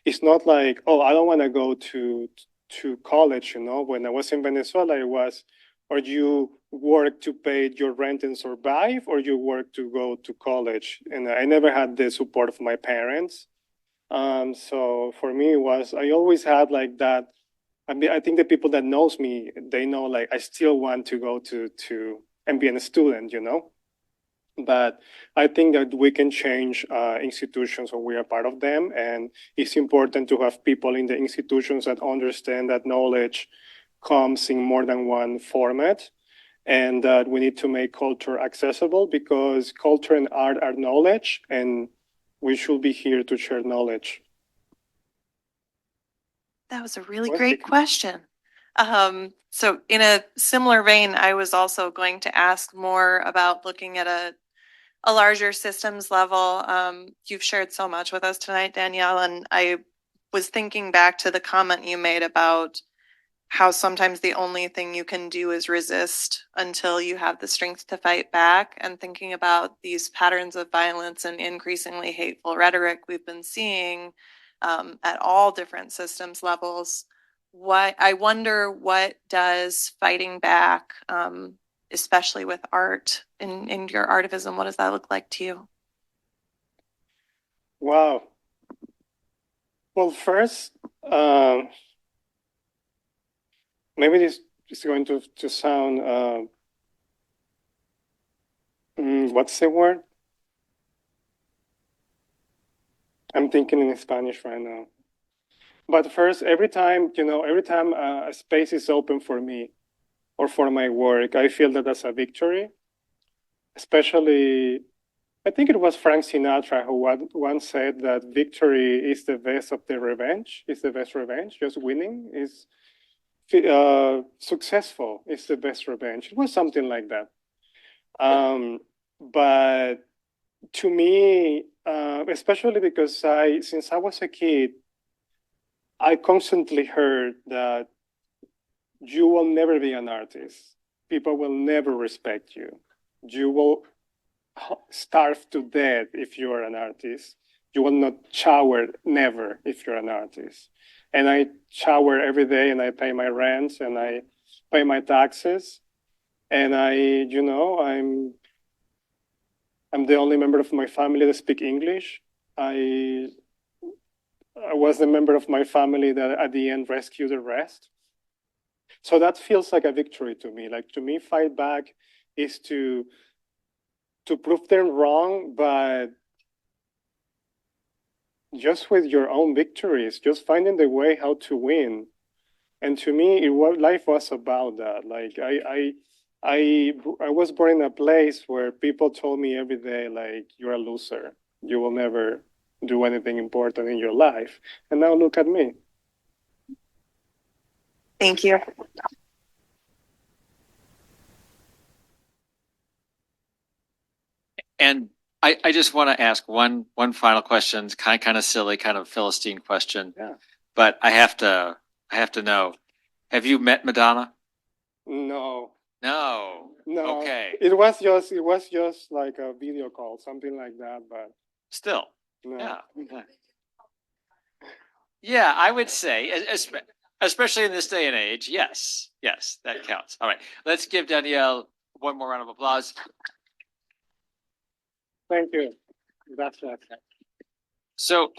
it's not like, oh, I don't want to go to college. When I was in Venezuela, it was, or you work to pay your rent and survive, or you work to go to college. And I never had the support of my parents. So for me, it was, I always had like that. I mean, I think the people that knows me, they know like I still want to go to and be a student. But I think that we can change institutions when we are part of them. And it's important to have people in the institutions that understand that knowledge comes in more than one format, and that we need to make culture accessible, because culture and art are knowledge, and we should be here to share knowledge. That was a really great question. So in a similar vein, I was also going to ask more about looking at a larger systems level. You've shared so much with us tonight, Danielle, and I was thinking back to the comment you made about how sometimes the only thing you can do is resist until you have the strength to fight back, and thinking about these patterns of violence and increasingly hateful rhetoric we've been seeing at all different systems levels. I wonder, what does fighting back, especially with art, in your artivism, what does that look like to you? Wow. Well, first, maybe this is going to sound, what's the word? I'm thinking in Spanish right now. But first, every time a space is open for me or for my work, I feel that that's a victory. Especially, I think it was Frank Sinatra who once said that victory is the best of the revenge, is the best revenge. Just winning is successful is the best revenge. It was something like that. But to me, especially because since I was a kid, I constantly heard that you will never be an artist. People will never respect you. You will starve to death if you are an artist. You will not shower never if you're an artist. And I shower every day and I pay my rents and I pay my taxes. And I'm the only member of my family that speak English. I was the member of my family that at the end rescued the rest. So that feels like a victory to me. Like to me, fight back is to prove them wrong, but just with your own victories, just finding the way how to win. And to me, life was about that. Like I was born in a place where people told me every day, like, you're a loser. You will never do anything important in your life. And now look at me. Thank you. And I just want to ask one final question, kind of silly, kind of Philistine question. Yeah. But I have to know, have you met Madonna? No. No. No. Okay. It was just like a video call, something like that, but Still. no. Yeah. Yeah, I would say, especially in this day and age, yes, that counts. All right, let's give Danielle one more round of applause. Thank you. That's it. So,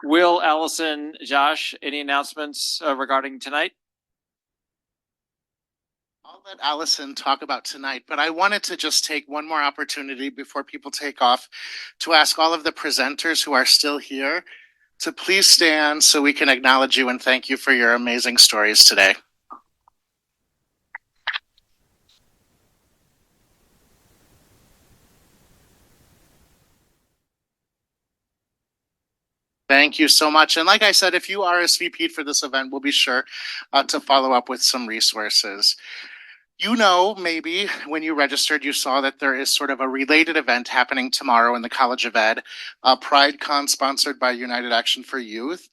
Will, Allison, Josh, any announcements regarding tonight? I'll let Allison talk about tonight, but I wanted to just take one more opportunity before people take off to ask all of the presenters who are still here to please stand so we can acknowledge you and thank you for your amazing stories today. Thank you so much. And like I said, if you RSVP'd for this event, we'll be sure to follow up with some resources. You know, maybe when you registered, you saw that there is sort of a related event happening tomorrow in the College of Ed, PrideCon sponsored by United Action for Youth.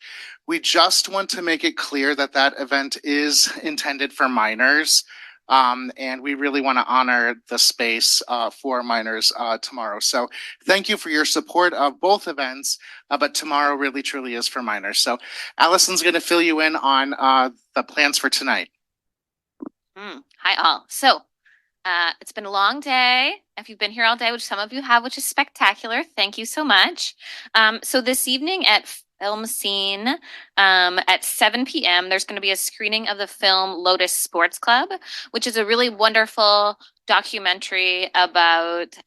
We just want to make it clear that that event is intended for minors. And we really want to honor the space for minors tomorrow. So thank you for your support of both events, but tomorrow really truly is for minors. So Allison's going to fill you in on the plans for tonight. Hi all. So it's been a long day. If you've been here all day, which some of you have, which is spectacular, thank you so much. So this evening at Film Scene at 7 p.m., there's going to be a screening of the film Lotus Sports Club, which is a really wonderful documentary about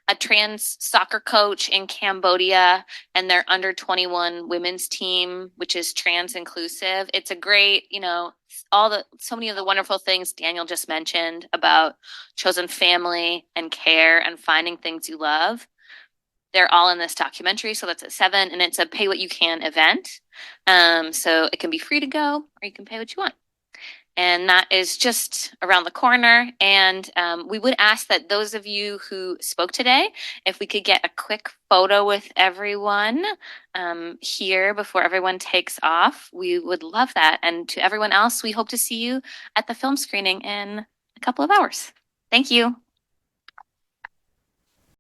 a trans soccer coach in Cambodia and their under 21 women's team, which is trans inclusive. It's a great, so many of the wonderful things Daniel just mentioned about chosen family and care and finding things you love. They're all in this documentary. So that's at 7, and it's a pay what you can event. So it can be free to go, or you can pay what you want. And that is just around the corner. And we would ask that those of you who spoke today, if we could get a quick photo with everyone here before everyone takes off, we would love that. And to everyone else, we hope to see you at the film screening in a couple of hours. Thank you.